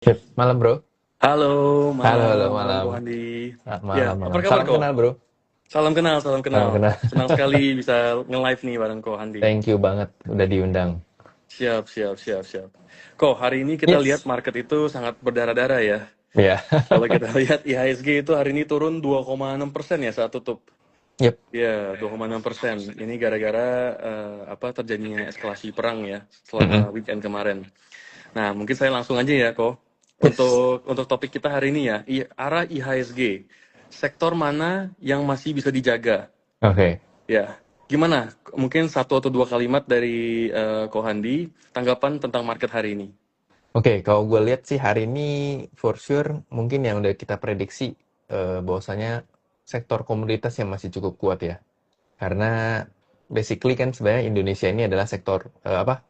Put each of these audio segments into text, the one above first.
Malam bro. Halo, Halo malam malam. Ko Handi. Ah, Ya, malam apa malam. kabar Salam Ko? kenal bro. Salam kenal, salam Salam kenal. kenal. Senang sekali bisa nge-live nih bareng Ko Handi. Thank you banget udah diundang. Siap, siap, siap, siap. Ko, hari ini kita lihat Yes. market itu sangat berdarah-darah ya. Ya. Kalau kita lihat IHSG itu hari ini turun 2,6% ya saat tutup. Yep. Ya, 2,6%. Ini gara-gara terjadinya eskalasi perang ya Mm-mm. selama weekend kemarin. Nah, mungkin saya langsung aja ya, Ko. Yes. Untuk topik kita hari ini ya, arah IHSG. Sektor mana yang masih bisa dijaga? Oke. Ya, gimana? Mungkin satu atau dua kalimat dari Ko Handi, tanggapan tentang market hari ini. Oke, kalau gue lihat sih hari ini for sure mungkin yang udah kita prediksi bahwasanya sektor komoditas yang masih cukup kuat ya. Karena basically kan sebenarnya Indonesia ini adalah sektor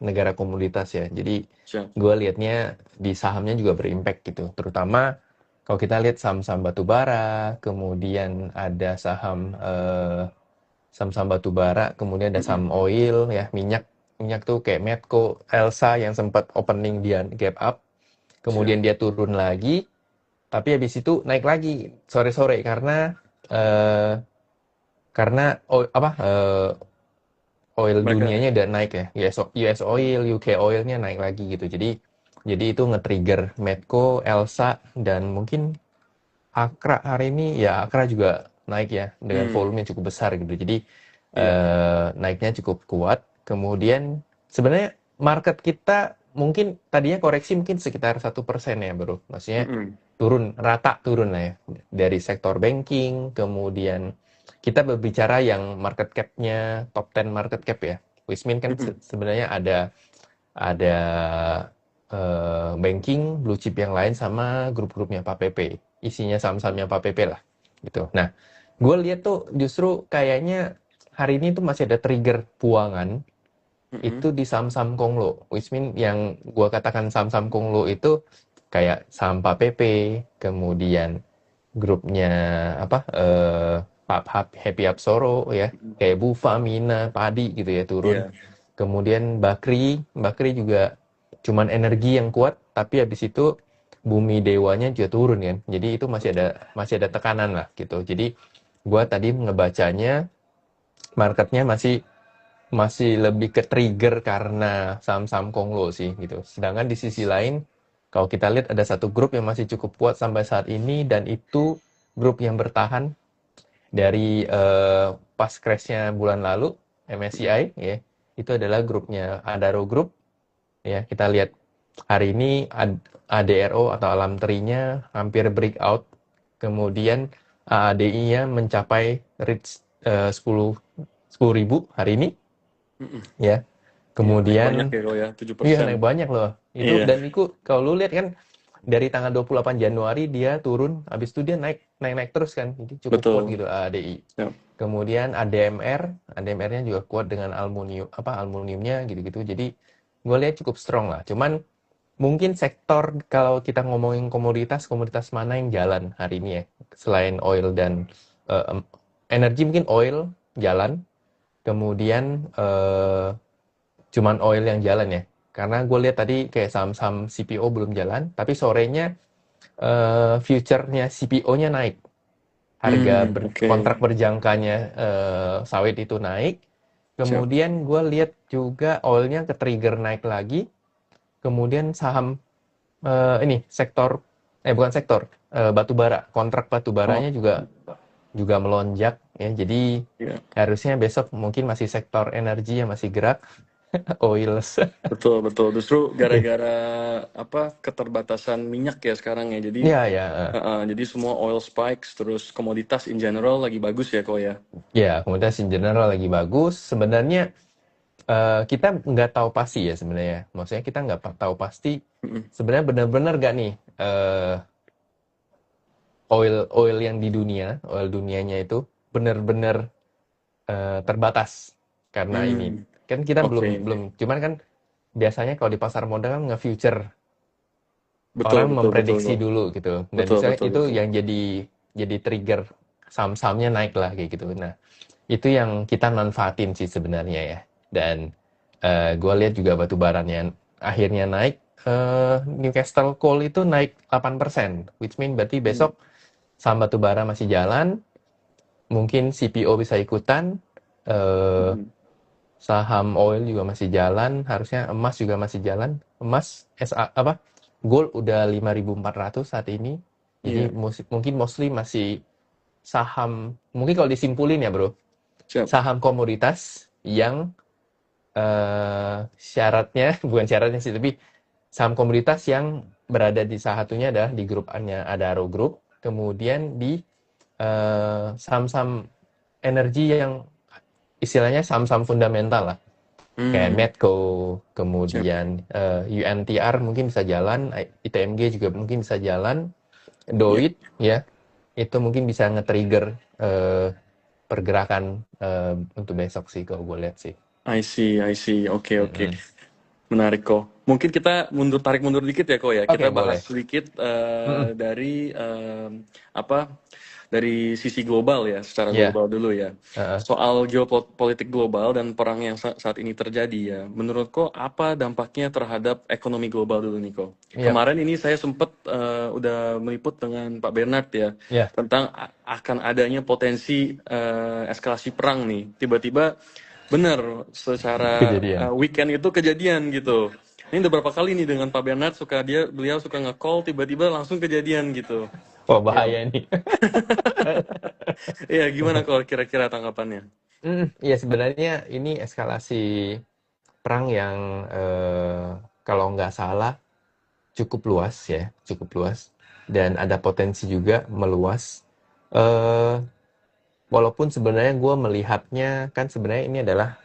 negara komoditas ya. Jadi Siap. gue lihatnya di sahamnya juga berimpact gitu. Terutama kalau kita lihat saham-saham batu bara, kemudian ada saham-saham batu bara, kemudian ada Mm-mm. saham oil ya, minyak. Minyak tuh kayak Medco, Elsa yang sempat opening dia gap up, Siap. kemudian dia turun lagi, tapi habis itu naik lagi sore-sore eh, karena oil Mereka, dunianya udah naik ya. US oil, UK oilnya naik lagi gitu. Jadi itu nge-trigger Medco, Elsa, dan mungkin Akra hari ini ya Akra juga naik ya dengan hmm, volume yang cukup besar gitu. Jadi iya. naiknya cukup kuat. Kemudian sebenarnya market kita mungkin tadinya koreksi mungkin sekitar 1% ya bro. Maksudnya Mm-mm. rata turun lah ya. Dari sektor banking, kemudian kita berbicara yang market cap-nya top 10 market cap ya. Which mean kan Mm-mm. sebenarnya ada banking, blue chip yang lain sama grup-grupnya Pak PP. Isinya saham-sahamnya Pak PP lah gitu. Nah, gue lihat tuh justru kayaknya hari ini tuh masih ada trigger puangan Mm-mm. itu di saham-saham Konglo. Which mean yang gue katakan saham-saham Konglo itu kayak saham Pak PP, kemudian grupnya Pak Happy Apsoro ya, Mm-mm. kayak Bufa, Mina, Padi gitu ya turun. Iya. Kemudian Bakri juga cuman energi yang kuat, tapi habis itu Bumi Dewanya juga turun kan. Jadi itu Betul. masih ada tekanan lah gitu. Jadi gua tadi ngebacanya marketnya masih masih lebih ke trigger karena saham-saham Konglo sih gitu. Sedangkan di sisi lain, kalau kita lihat ada satu grup yang masih cukup kuat sampai saat ini dan itu grup yang bertahan dari pas crashnya bulan lalu Mm-mm. MSCI ya. Itu adalah grupnya Adaro Group ya. Kita lihat hari ini ADRO atau alam terinya hampir breakout. Kemudian AADI-nya mencapai reach 10 ribu hari ini Mm-mm. ya. Iya, naik banyak Kemudian ya kok ya, iya 7%. naik banyak loh. Itu Iya, dan itu kalau lu lihat kan dari tanggal 28 Januari dia turun, habis itu dia naik naik naik terus kan. Jadi cukup kuat betul. gitu ADI. Ya. Kemudian ADMR-nya juga kuat dengan aluminiumnya gitu-gitu. Jadi gue lihat cukup strong lah. Cuman mungkin sektor kalau kita ngomongin komoditas mana yang jalan hari ini ya, selain oil dan energi mungkin oil jalan, kemudian cuman oil yang jalan ya. Karena gue lihat tadi kayak saham-saham CPO belum jalan, tapi sorenya future-nya CPO-nya naik. Harga Oke. kontrak berjangkanya sawit itu naik. Siap. Kemudian gue lihat juga oilnya ke trigger naik lagi. Kemudian saham ini sektor bukan sektor batu bara, kontrak batu Oh, baranya juga juga melonjak ya. Jadi iya. harusnya besok mungkin masih sektor energi yang masih gerak, oil. Betul, betul. Justru gara-gara keterbatasan minyak ya sekarang ya. Jadi Ya ya. jadi semua oil spikes terus komoditas in general lagi bagus ya kok ya. Ya, kemudian in general lagi bagus. Sebenarnya kita nggak tahu pasti ya sebenarnya. Maksudnya kita nggak tahu pasti Mm-mm. sebenarnya benar-benar nggak nih oil yang di dunia, oil dunianya itu benar-benar terbatas karena ini. Hmm, Kan kita belum oke. belum cuman kan biasanya kalau di pasar modal kan nge-future Betul, orang betul, betul, memprediksi betul. dulu gitu. Dan Betul, misalnya betul, itu betul. yang jadi trigger saham-sahamnya naik lah kayak gitu. Nah, itu yang kita manfaatin sih sebenarnya ya. Dan gue lihat juga batu baranya akhirnya naik. Newcastle Coal itu naik 8%, which mean berarti Hmm. besok saham batubara masih jalan, mungkin CPO bisa ikutan, eh, Hmm. saham oil juga masih jalan, harusnya emas juga masih jalan. Emas gold udah 5.400 saat ini. Jadi Iya, mungkin mostly masih saham, mungkin kalau disimpulin ya bro, siap. saham komoditas yang syaratnya, bukan syaratnya sih, tapi saham komoditas yang berada di salah satunya adalah di grup-nya Adaro Group, kemudian di saham-saham energi yang istilahnya saham-saham fundamental lah, kayak Hmm, Medco, siap. kemudian UNTR mungkin bisa jalan, ITMG juga mungkin bisa jalan, Iya. Doit ya, itu mungkin bisa nge-trigger pergerakan untuk besok sih kalau gue lihat sih. I see, I see. Oke, oke. Mm-mm. Menarik kok. Mungkin kita tarik mundur dikit ya kok ya. Oke, Kita bahas boleh. sedikit Mm-mm. dari apa dari sisi global ya, secara Ya, global dulu ya. heeh. Soal geopolitik global dan perang yang saat ini terjadi ya. Menurut kok apa dampaknya terhadap ekonomi global dulu nih kok? Iya, Kemarin ini saya sempat udah meliput dengan Pak Bernard ya ya, tentang akan adanya potensi eskalasi perang nih. Tiba-tiba bener, secara kejadian. weekend itu kejadian gitu. Ini udah berapa kali nih dengan Pak Bernard beliau suka nge-call tiba-tiba langsung kejadian gitu. Wah, Ya. bahaya nih. Iya, gimana kalau kira-kira tanggapannya? Ya sebenarnya ini eskalasi perang yang kalau nggak salah cukup luas ya, cukup luas. Dan ada potensi juga meluas. Eh, Walaupun sebenarnya gue melihatnya kan sebenarnya ini adalah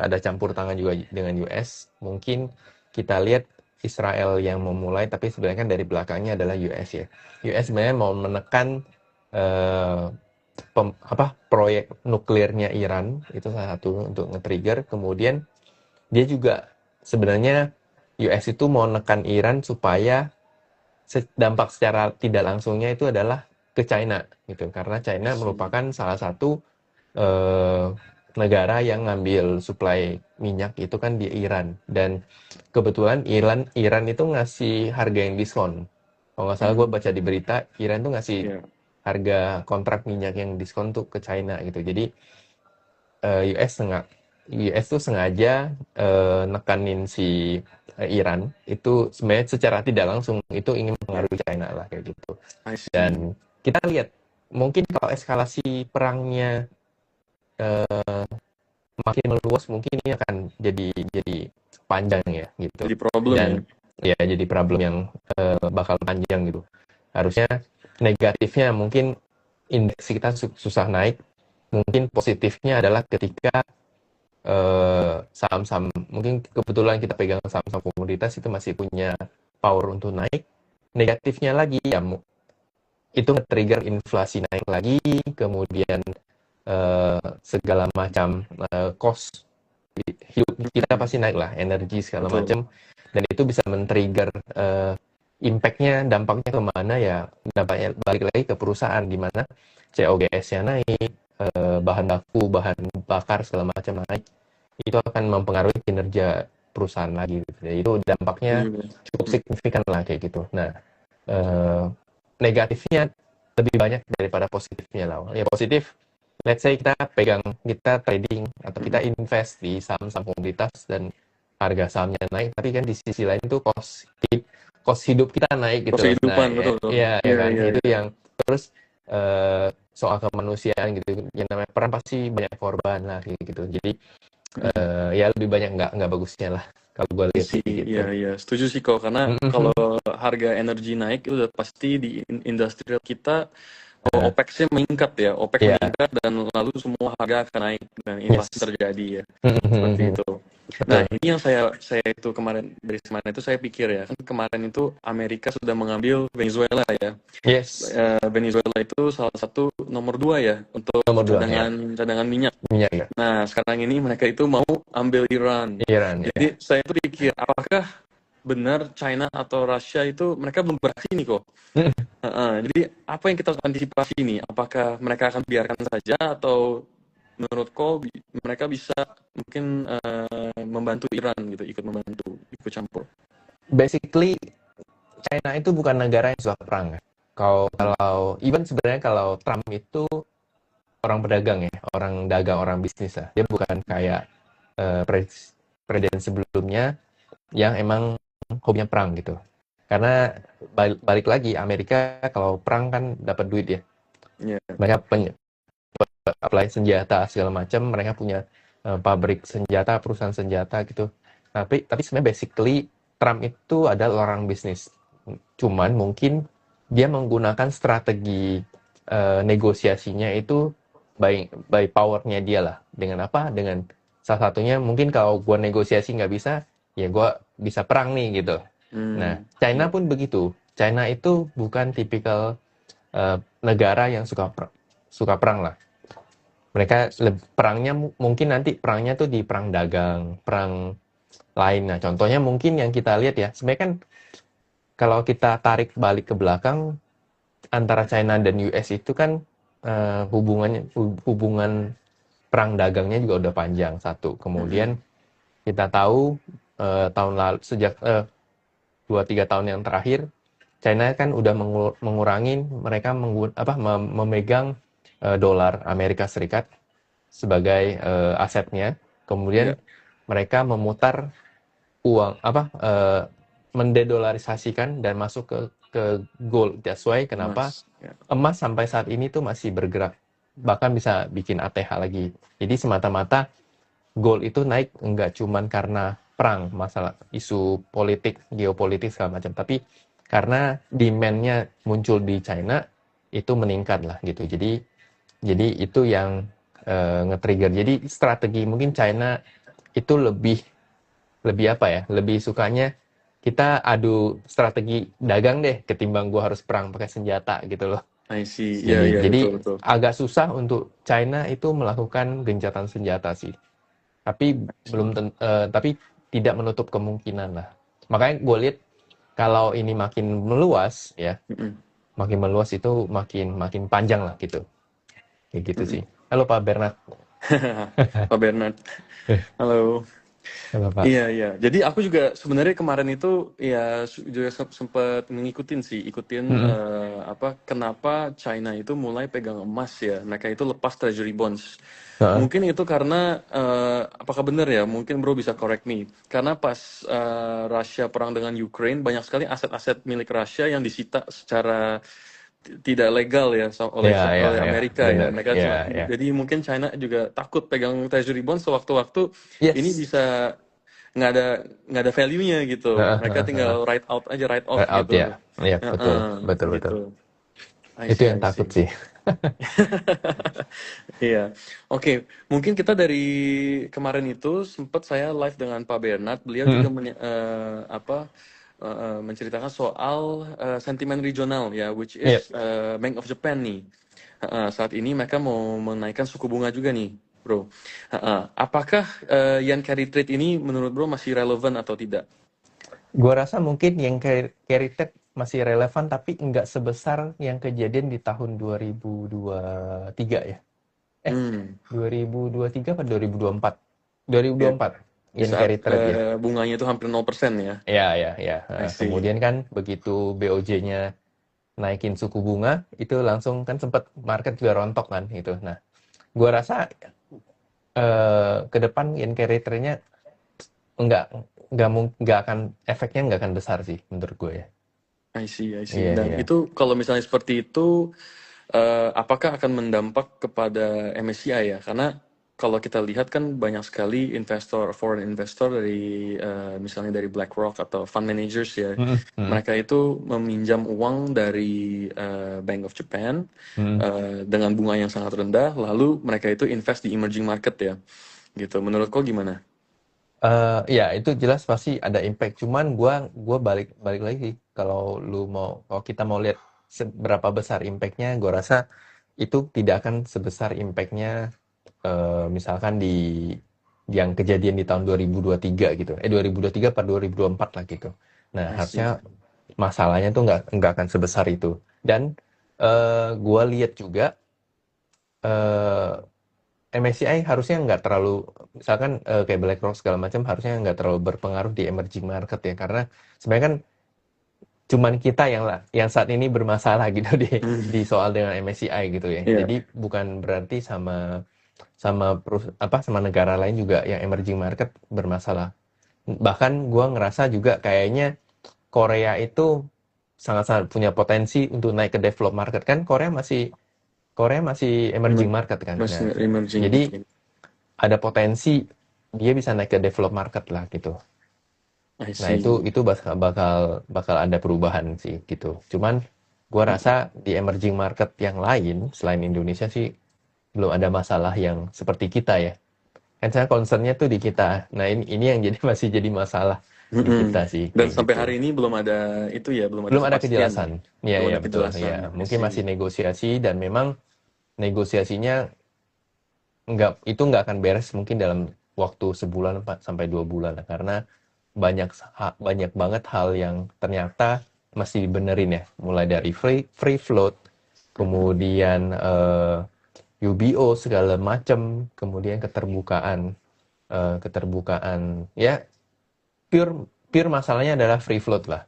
ada campur tangan juga dengan US. Mungkin kita lihat Israel yang memulai, tapi sebenarnya kan dari belakangnya adalah US ya. US sebenarnya mau menekan eh, proyek nuklirnya Iran, itu salah satu untuk nge-trigger. Kemudian dia juga sebenarnya US itu mau menekan Iran supaya dampak secara tidak langsungnya itu adalah ke China gitu, karena I China see. merupakan salah satu eh, negara yang ngambil suplai minyak itu kan di Iran, dan kebetulan Iran itu ngasih harga yang diskon. Kalau nggak salah gue Hmm, baca di berita, Iran tuh ngasih ya. harga kontrak minyak yang diskon tuh ke China gitu. Jadi US tuh sengaja nekanin si Iran itu sebenarnya secara tidak langsung itu ingin Ya, mempengaruhi China lah kayak gitu. I see. Dan kita lihat mungkin kalau eskalasi perangnya makin meluas, mungkin ini akan jadi panjang ya gitu. Jadi problem ya. Dan ya jadi problem yang bakal panjang gitu. Harusnya negatifnya mungkin indeks kita susah naik. Mungkin positifnya adalah ketika saham-saham, mungkin kebetulan kita pegang saham-saham komoditas itu masih punya power untuk naik. Negatifnya lagi ya itu nge-trigger inflasi naik lagi, kemudian segala macam cost hidup kita Hmm, pasti naik lah, energi segala betul. macam, dan itu bisa men-trigger impact-nya, dampaknya kemana ya, dampaknya balik lagi ke perusahaan di mana COGS-nya naik, bahan baku, bahan bakar segala macam naik, itu akan mempengaruhi kinerja perusahaan lagi gitu. Jadi itu dampaknya Setuju. cukup Hmm, signifikan lah kayak gitu. Nah, eh, negatifnya lebih banyak daripada positifnya lah. Ya positif, let's say kita trading atau kita hmm. invest di saham-saham komoditas dan harga sahamnya naik, tapi kan di sisi lain tuh cost hidup kita naik gitu loh. Nah, Kehidupan, ya, betul, betul. ya, ya Iya, kan, iya, itu iya. yang terus soal kemanusiaan gitu, yang namanya perang pasti banyak korban lah kayak gitu. Jadi Hmm. ya lebih banyak nggak bagusnya lah kalau gue lihat Isi, sih gitu. iya, iya, setuju sih kok. Karena kalau Mhm. harga energi naik itu udah pasti di industrial kita Heeh. OPEX-nya meningkat ya. OPEX Ya. meningkat dan lalu semua harga akan naik dan inflasi Yes. terjadi ya. Seperti Mhm. itu. Nah, Betul. ini yang saya itu kemarin itu saya pikir ya, kan kemarin itu Amerika sudah mengambil Venezuela ya. Yes. Venezuela itu salah satu nomor dua ya untuk Nomor dua ya. cadangan cadangan minyak. Minyak ya. Nah, sekarang ini mereka itu mau ambil Iran. Iran ya. Jadi saya tuh pikir, apakah benar China atau Russia itu mereka belum beraksi nih kok. Heeh, jadi apa yang kita harus antisipasi nih? Apakah mereka akan biarkan saja atau menurut kau mereka bisa mungkin membantu Iran gitu, ikut membantu, ikut campur? basically China itu bukan negara yang suka perang ya. Kalau even sebenarnya kalau Trump itu orang pedagang ya, orang dagang, orang bisnis lah. Dia bukan kayak presiden sebelumnya yang emang hobinya perang gitu. Karena balik lagi Amerika kalau perang kan dapat duit ya. Iya. Mereka apply senjata segala macam, mereka punya pabrik senjata, perusahaan senjata gitu. Tapi sebenarnya basically Trump itu adalah orang bisnis. Cuman mungkin dia menggunakan strategi negosiasinya itu by powernya dia lah. Dengan apa? Dengan salah satunya mungkin kalau gue negosiasi nggak bisa, ya gue bisa perang nih gitu. Nah, China Iya. pun begitu. China itu bukan tipikal negara yang suka perang lah. Mereka perangnya mungkin nanti perangnya tuh di perang dagang, perang lain. Nah, contohnya mungkin yang kita lihat ya, sebenarnya kan kalau kita tarik balik ke belakang antara China dan US itu kan hubungan perang dagangnya juga udah panjang satu. Kemudian kita tahu tahun lalu sejak 2-3 tahun yang terakhir China kan udah mengurangi mereka memegang dolar Amerika Serikat sebagai asetnya. Kemudian Iya. mereka memutar uang mendedolarisasikan dan masuk ke gold. That's why kenapa Emas. Ya. emas sampai saat ini tuh masih bergerak, bahkan bisa bikin ATH lagi. Jadi semata-mata gold itu naik enggak cuman karena perang, masalah isu politik, geopolitik segala macam, tapi karena demand-nya muncul di China itu meningkat lah gitu. Jadi itu yang nge-trigger. Jadi strategi mungkin China itu lebih apa ya? Lebih sukanya kita adu strategi dagang deh ketimbang gua harus perang pakai senjata gitu loh. I see. Iya, Jadi iya, jadi betul, betul. agak susah untuk China itu melakukan gencatan senjata sih. Tapi tapi tidak menutup kemungkinan lah. Makanya gue lihat kalau ini makin meluas ya, Mm-mm. makin meluas itu makin makin panjang lah gitu. Kayak gitu Mm-mm. sih. Halo Pak Bernard. Pak Bernard. Halo. Halo Pak. Iya, iya. Jadi aku juga sebenarnya kemarin itu ya juga sempat mengikutin sih, ikutin Mm-mm. apa kenapa China itu mulai pegang emas ya. Mereka itu lepas treasury bonds. Heeh. Mungkin itu karena apakah benar ya? Mungkin Bro bisa correct me. Karena pas Rusia perang dengan Ukraine, banyak sekali aset-aset milik Rusia yang disita secara tidak legal ya oleh Ya ya oleh ya, Amerika ya. benar. Mereka Ya ya. jadi mungkin China juga takut pegang treasury bonds sewaktu-waktu ini Yes. bisa nggak ada nggak ada value-nya gitu. Heeh, Mereka heeh, heeh. tinggal write out aja, write off Right out ya. gitu. Iya, betul. Heeh, Betul betul. gitu. I Itu see, yang I takut see. sih. Iya, oke. Mungkin kita dari kemarin itu sempat saya live dengan Pak Bernard. Beliau juga Mm-mm. menceritakan soal sentimen regional ya, which Iya. is Bank of Japan nih. Saat ini mereka mau menaikkan suku bunga juga nih, Bro. Apakah yen carry trade ini menurut Bro masih relevan atau tidak? Gua rasa mungkin yang carry trade masih relevan tapi nggak sebesar yang kejadian di tahun 2023 ya. Eh, Hmm. 2023 apa 2024? Ya, 2024 di yen saat carry trade ya. bunganya itu hampir 0% ya. Ya, ya, ya. I see. Kemudian kan begitu BOJ-nya naikin suku bunga, itu langsung kan sempat market juga rontok kan gitu. Nah, gua rasa ke depan yen carry trade-nya nggak nggak akan efeknya nggak akan besar sih menurut gue ya. I see, I see. Iya, Dan iya. itu kalau misalnya seperti itu, apakah akan mendampak kepada MSCI ya? Karena kalau kita lihat kan banyak sekali investor, foreign investor dari misalnya dari BlackRock atau fund managers ya, Mm, mm, mereka itu meminjam uang dari Bank of Japan mm. dengan bunga yang sangat rendah, lalu mereka itu invest di emerging market ya, gitu. Menurut kau gimana? Ya itu jelas pasti ada impact. Cuman gua balik balik lagi kalau kita mau lihat seberapa besar impactnya, gua rasa itu tidak akan sebesar impactnya misalkan di yang kejadian di tahun 2023 gitu. 2023 atau 2024 lah gitu. Nah, I see. harusnya masalahnya tuh nggak akan sebesar itu. Dan gua lihat juga eh MSCI harusnya nggak terlalu, misalkan kayak BlackRock segala macam harusnya nggak terlalu berpengaruh di emerging market ya, karena sebenarnya kan cuman kita yang saat ini bermasalah gitu di Hmm. soal dengan MSCI gitu ya. Iya. Jadi bukan berarti sama negara lain juga yang emerging market bermasalah. Bahkan gua ngerasa juga kayaknya Korea itu sangat-sangat punya potensi untuk naik ke develop market, kan Korea masih emerging Emer- market kan. Nah, Masih emerging. jadi Oke. ada potensi dia bisa naik ke develop market lah gitu. I Nah, itu see. itu bakal bakal bakal ada perubahan sih gitu. Cuman gua Mm-mm. rasa di emerging market yang lain selain Indonesia sih belum ada masalah yang seperti kita ya. Kan saya concernnya tuh di kita. Nah, ini yang jadi masih jadi masalah di Mm-mm. kita sih Dan kayak sampai gitu. hari ini belum ada itu ya, belum ada Belum ada kepastian ya. kejelasan. Iya, Belum iya ada betul. kejelasan. Ya, I mungkin masih see. negosiasi dan memang negosiasinya nggak akan beres mungkin dalam waktu sebulan 4 sampai 2 bulan lah, karena banyak banget hal yang ternyata masih dibenerin ya, mulai dari free float, Mm-mm. kemudian UBO segala macam, kemudian keterbukaan ya, pure pure masalahnya adalah free float lah.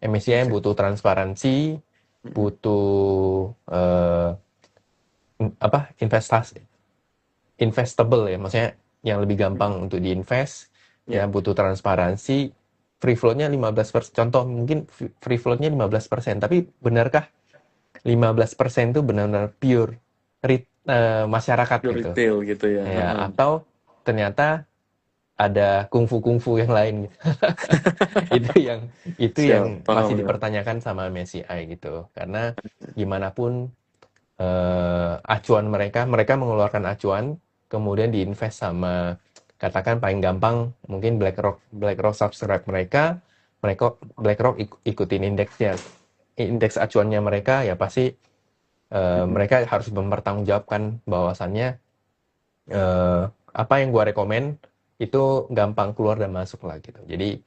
MSCI Oke. butuh transparansi, Mm-mm. butuh investasi investable ya, maksudnya yang lebih Mm-mm. gampang untuk diinvest, Ya. ya butuh transparansi, free float-nya 15%, contoh mungkin free float-nya 15%, tapi benarkah 15% itu benar-benar pure masyarakat Pure gitu? retail gitu ya. Ya, Heeh. atau ternyata ada kungfu-kungfu yang lain gitu. itu yang itu yang Siap, paham masih ya. dipertanyakan sama MSCI gitu. Karena gimana pun acuan mereka mengeluarkan acuan, kemudian diinvest sama, katakan paling gampang mungkin BlackRock subscribe mereka BlackRock ikutin indeksnya, indeks acuannya mereka ya pasti Mm-mm. mereka harus mempertanggungjawabkan bahwasannya apa yang gua rekomen itu gampang keluar dan masuk lah gitu. Jadi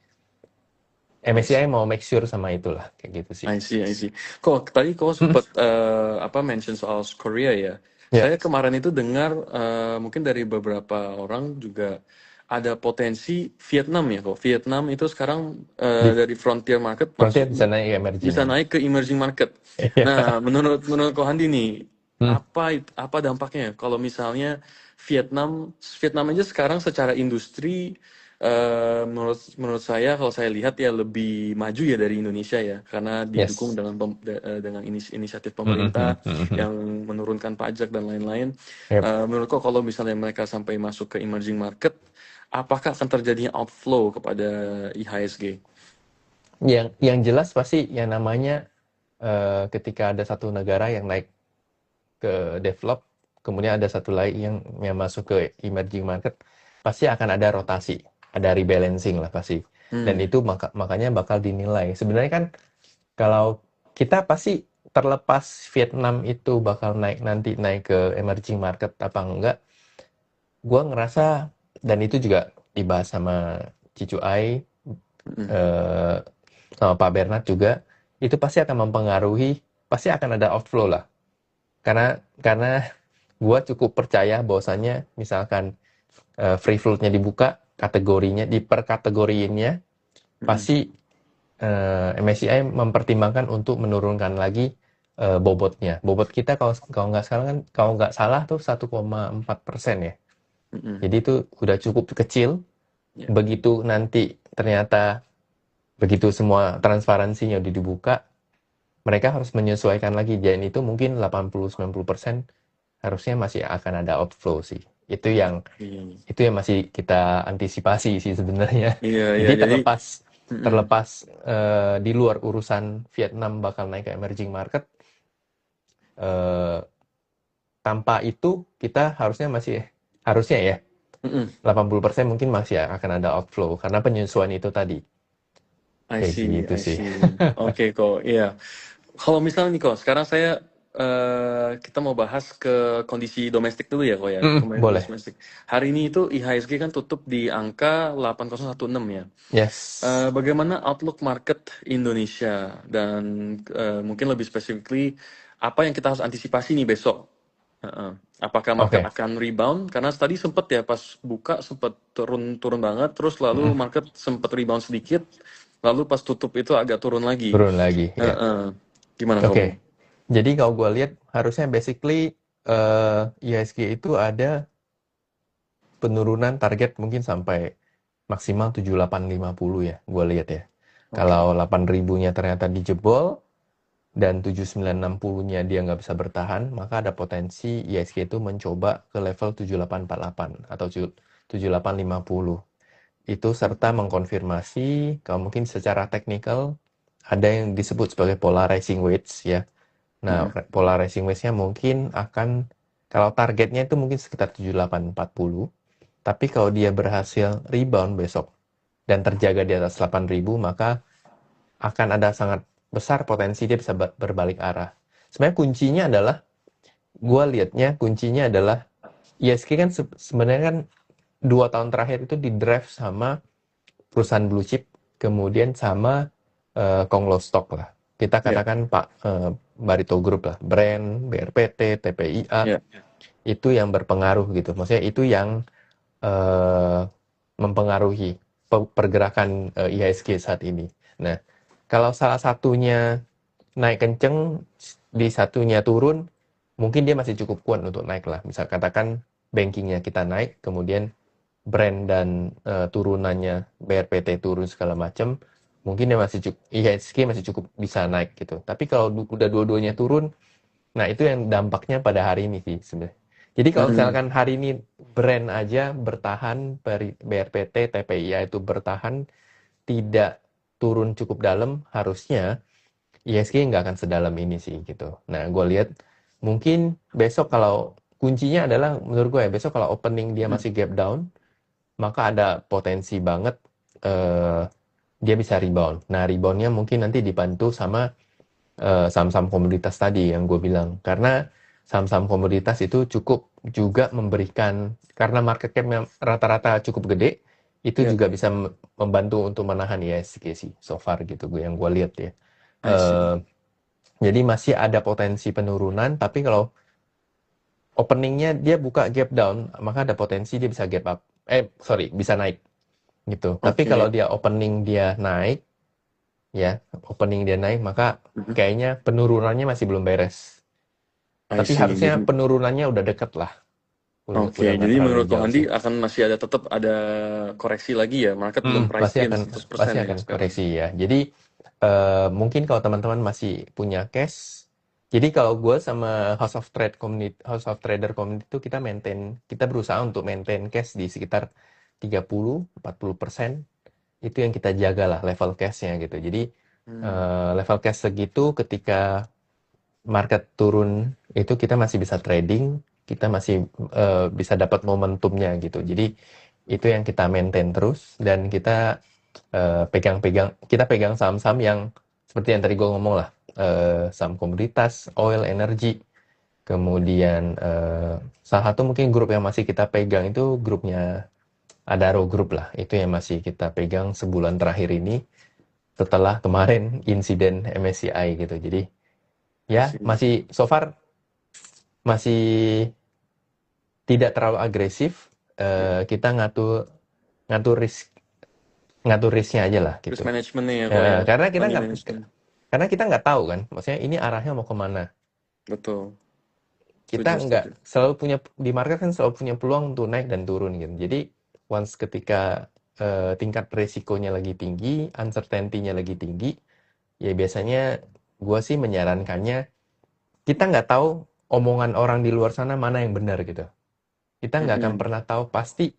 I see. MSCI mau make sure sama itulah kayak gitu sih. I see, I see. Kok tadi kau sempat apa mention soal Korea ya? Ya, Saya kemarin itu dengar mungkin dari beberapa orang juga ada potensi Vietnam ya kok. Vietnam itu sekarang di dari frontier market frontier masuk bisa naik emerging bisa kan. naik ke emerging market. Iya. Nah, menurut kau Handi nih, Hmm. apa dampaknya kalau misalnya Vietnam Vietnam aja sekarang secara industri menurut saya kalau saya lihat ya lebih maju ya dari Indonesia ya karena didukung Yes. dengan inisiatif Mhm, pemerintah mhm, mhm. yang menurunkan pajak dan lain-lain. Yep. Menurut kau kalau misalnya mereka sampai masuk ke emerging market, apakah akan terjadinya outflow kepada IHSG? Yang jelas pasti yang namanya ketika ada satu negara yang naik ke develop, kemudian ada satu lagi yang masuk ke emerging market, pasti akan ada rotasi, ada rebalancing lah pasti. Dan Hmm. itu makanya bakal dinilai. Sebenarnya kan kalau kita pasti terlepas Vietnam itu bakal naik ke emerging market apa enggak, gue ngerasa, dan itu juga dibahas sama Cicu Ai, Hmm. eh, sama Pak Bernard juga, itu pasti akan mempengaruhi, pasti akan ada outflow lah. Karena gue cukup percaya bahwasannya misalkan free float-nya dibuka, kategorinya diperkategoriinnya, Hmm. pasti MSCI mempertimbangkan untuk menurunkan lagi bobotnya. Bobot kita kalau nggak salah tuh 1,4% ya. Hmm. Jadi itu udah cukup kecil. Ya. Begitu nanti ternyata begitu semua transparansinya udah dibuka, mereka harus menyesuaikan lagi. Dan itu mungkin 80-90% harusnya masih akan ada outflow sih. Itu yang Iya, itu yang masih kita antisipasi sih sebenarnya. iya, iya. Jadi Jadi, terlepas mm-mm. terlepas di luar urusan Vietnam bakal naik ke emerging market, eh, tanpa itu kita harusnya ya Mm-mm. 80% mungkin masih akan ada outflow karena penyesuaian itu tadi. I Kayak see, gitu I sih. see. Oke kok, iya. Kalau misalnya nih kok, sekarang kita mau bahas ke kondisi domestik dulu ya kok ya, kondisi Boleh. domestik. Hari ini itu IHSG kan tutup di angka 8016 ya. Yes. Bagaimana outlook market Indonesia dan mungkin lebih specifically apa yang kita harus antisipasi nih besok? Heeh. Apakah market Oke. akan rebound? Karena tadi sempat ya pas buka sempat turun banget, terus lalu Mm-mm. market sempat rebound sedikit, lalu pas tutup itu agak turun lagi. Turun lagi, ya. Heeh. Gimana kamu? Oke. Jadi kalau gue lihat harusnya basically IHSG itu ada penurunan target mungkin sampai maksimal 7850 ya, gue lihat ya. Oke. Kalau 8.000-nya ternyata dijebol dan 7960-nya dia nggak bisa bertahan, maka ada potensi IHSG itu mencoba ke level 7848 atau 7850. Itu serta mengkonfirmasi kalau mungkin secara teknikal ada yang disebut sebagai polarizing wedge ya. Nah, Mm-mm. polarizing wedge-nya mungkin akan, kalau targetnya itu mungkin sekitar 7840, tapi kalau dia berhasil rebound besok dan terjaga di atas 8.000, maka akan ada sangat besar potensi dia bisa berbalik arah. Sebenarnya kuncinya adalah, gue liatnya kuncinya adalah ISG kan sebenarnya kan 2 tahun terakhir itu di drive sama perusahaan blue chip, kemudian sama Konglo Stock lah. Kita Ya, katakan Pak Barito Group lah, Brand, BRPT, TPIA, ya, itu yang berpengaruh gitu. Maksudnya itu yang eh, mempengaruhi pergerakan IHSG saat ini. Nah, kalau salah satunya naik kenceng, di satunya turun, mungkin dia masih cukup kuat untuk naik lah. Misal katakan bankingnya kita naik, kemudian brand dan turunannya BRPT turun segala macam, mungkin dia masih cukup, IHSG masih cukup bisa naik gitu. Tapi kalau udah dua-duanya turun, nah itu yang dampaknya pada hari ini sih sebenarnya. Jadi kalau Mm-mm. misalkan hari ini brand aja bertahan, BRPT, TPIA itu bertahan, tidak turun cukup dalam, harusnya ISG nggak akan sedalam ini sih gitu. Nah, gue lihat mungkin besok kalau kuncinya adalah menurut gue ya, besok kalau opening dia Mm. masih gap down, maka ada potensi banget eh, dia bisa rebound. Nah, reboundnya mungkin nanti dibantu sama saham-saham komoditas tadi yang gue bilang. Karena saham-saham komoditas itu cukup juga memberikan, karena market cap-nya rata-rata cukup gede, itu Ya, juga bisa membantu untuk menahan ISG sih, so far gitu gue yang gue lihat ya. I see. Eh, jadi masih ada potensi penurunan, tapi kalau openingnya dia buka gap down, maka ada potensi dia bisa gap up. Bisa naik gitu. Tapi kalau Oke. dia opening dia naik, ya, opening dia naik, maka Mhm. kayaknya penurunannya masih belum beres. I Tapi see. harusnya Jadi, penurunannya udah deket lah. oke. Udah nggak Jadi terlalu menurut Bang jauh Andi sih. akan masih ada tetap ada koreksi lagi ya. Market belum Pasti price in akan 100% ya sekarang. koreksi ya. Jadi mungkin kalau teman-teman masih punya cash, jadi kalau gue sama House of Trader Community itu kita berusaha untuk maintain cash di sekitar 30-40%. Itu yang kita jaga lah level cashnya gitu. Jadi Hmm. level cash segitu ketika market turun itu kita masih bisa trading, kita masih bisa dapat momentumnya gitu. Jadi itu yang kita maintain terus, dan kita kita pegang saham-saham yang seperti yang tadi gue ngomong lah, saham komoditas, oil, energi. Kemudian salah satu mungkin grup yang masih kita pegang itu grupnya Adaro Group lah. Itu yang masih kita pegang sebulan terakhir ini setelah kemarin insiden MSCI gitu. Jadi I ya see. masih so far masih tidak terlalu agresif. Ya. Kita ngatur ngatur risknya aja lah Risk gitu. management-nya ya kok ya. Karena kita Money nggak management. karena kita nggak tahu kan, maksudnya ini arahnya mau kemana. Betul. Kita Setuju, nggak setuju. selalu punya, di market kan selalu punya peluang untuk naik dan turun gitu. Jadi once ketika tingkat resikonya lagi tinggi, uncertainty-nya lagi tinggi, ya biasanya gue sih menyarankannya, kita nggak tahu omongan orang di luar sana mana yang benar gitu. Kita nggak akan Mm-mm. pernah tahu pasti,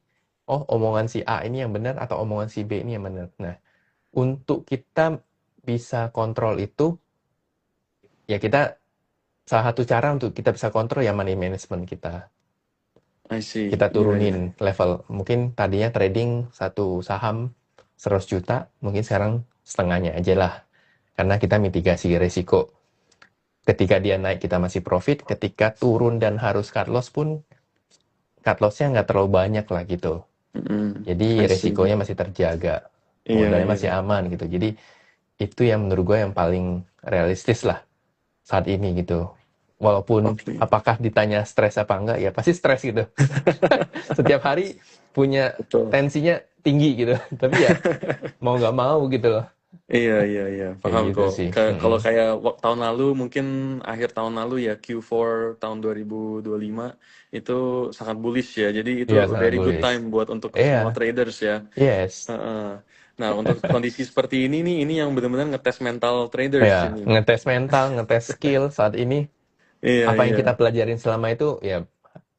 oh omongan si A ini yang benar atau omongan si B ini yang benar. Nah, untuk kita bisa kontrol itu, ya kita, salah satu cara untuk kita bisa kontrol ya money management kita. I see. Kita Iya, iya. turunin level. Mungkin tadinya trading satu saham 100 juta, mungkin sekarang setengahnya aja lah. Karena kita mitigasi risiko. Ketika dia naik kita masih profit, ketika turun dan harus cut loss pun, cut loss-nya nggak terlalu banyak lah gitu. Mm-mm. Jadi I see. resikonya masih terjaga, Iya, modalnya iya. masih aman gitu. Jadi itu yang menurut gue yang paling realistis lah saat ini gitu. Walaupun Oke, apakah ditanya stres apa enggak, ya pasti stres gitu. Setiap hari punya betul. tensinya tinggi gitu. Tapi ya mau nggak mau gitu loh. Iya, iya, iya, Kayak paham gitu kok. sih. Kalau kayak tahun lalu, mungkin akhir tahun lalu ya, Q4 tahun 2025, itu sangat bullish ya. Jadi itu Iya, sangat very good bullish. time buat untuk Iya, semua traders ya. yes. Heeh. Nah, untuk kondisi seperti ini nih, ini yang benar-benar ngetes mental traders Ya, ini. ngetes mental, ngetes skill saat ini. Iya, Apa yang iya. kita pelajarin selama itu, ya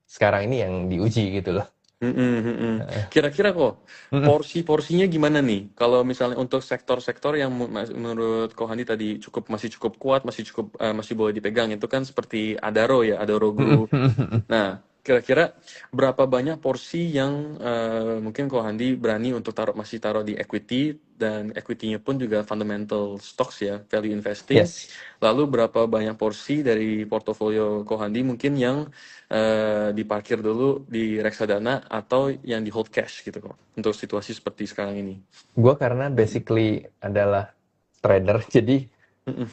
sekarang ini yang diuji gitu loh. Mm-mm, mm-mm. Kira-kira kok Mm-mm. porsi-porsinya gimana nih? Kalau misalnya untuk sektor-sektor yang menurut Kohandi tadi masih cukup kuat, masih boleh dipegang, itu kan seperti Adaro ya, Adaro Group. Mm-mm. Nah, kira-kira berapa banyak porsi yang mungkin Kohandi berani untuk masih taruh di equity, dan equity-nya pun juga fundamental stocks ya, value investing. Yes. Lalu berapa banyak porsi dari portofolio Kohandi mungkin yang diparkir dulu di reksadana atau yang di hold cash gitu kok, untuk situasi seperti sekarang ini. Gue karena basically adalah trader, jadi Mm-mm.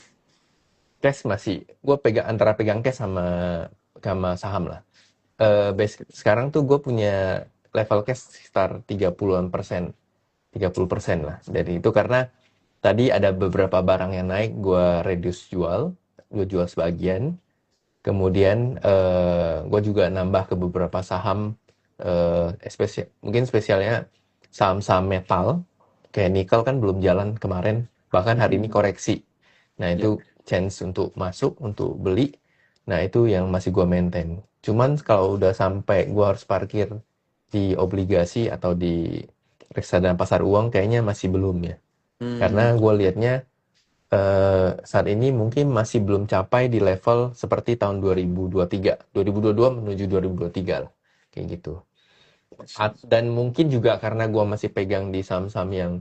cash masih, gue pegang antara pegang cash sama saham lah. Sekarang tuh gue punya level cash sekitar 30-an%, 30% lah. Dari itu karena tadi ada beberapa barang yang naik, gue jual sebagian. Kemudian gue juga nambah ke beberapa saham, mungkin spesialnya saham-saham metal, kayak nikel kan belum jalan kemarin, bahkan hari ini Mm-mm. koreksi. Nah Ya. itu chance untuk masuk, untuk beli, nah itu yang masih gue maintain. Cuman kalau udah sampai gue harus parkir di obligasi atau di reksadana pasar uang, kayaknya masih belum ya. Karena Hmm. gue liatnya saat ini mungkin masih belum capai di level seperti tahun 2023, 2022 menuju 2023 lah, kayak gitu. Dan mungkin juga karena gue masih pegang di saham-saham yang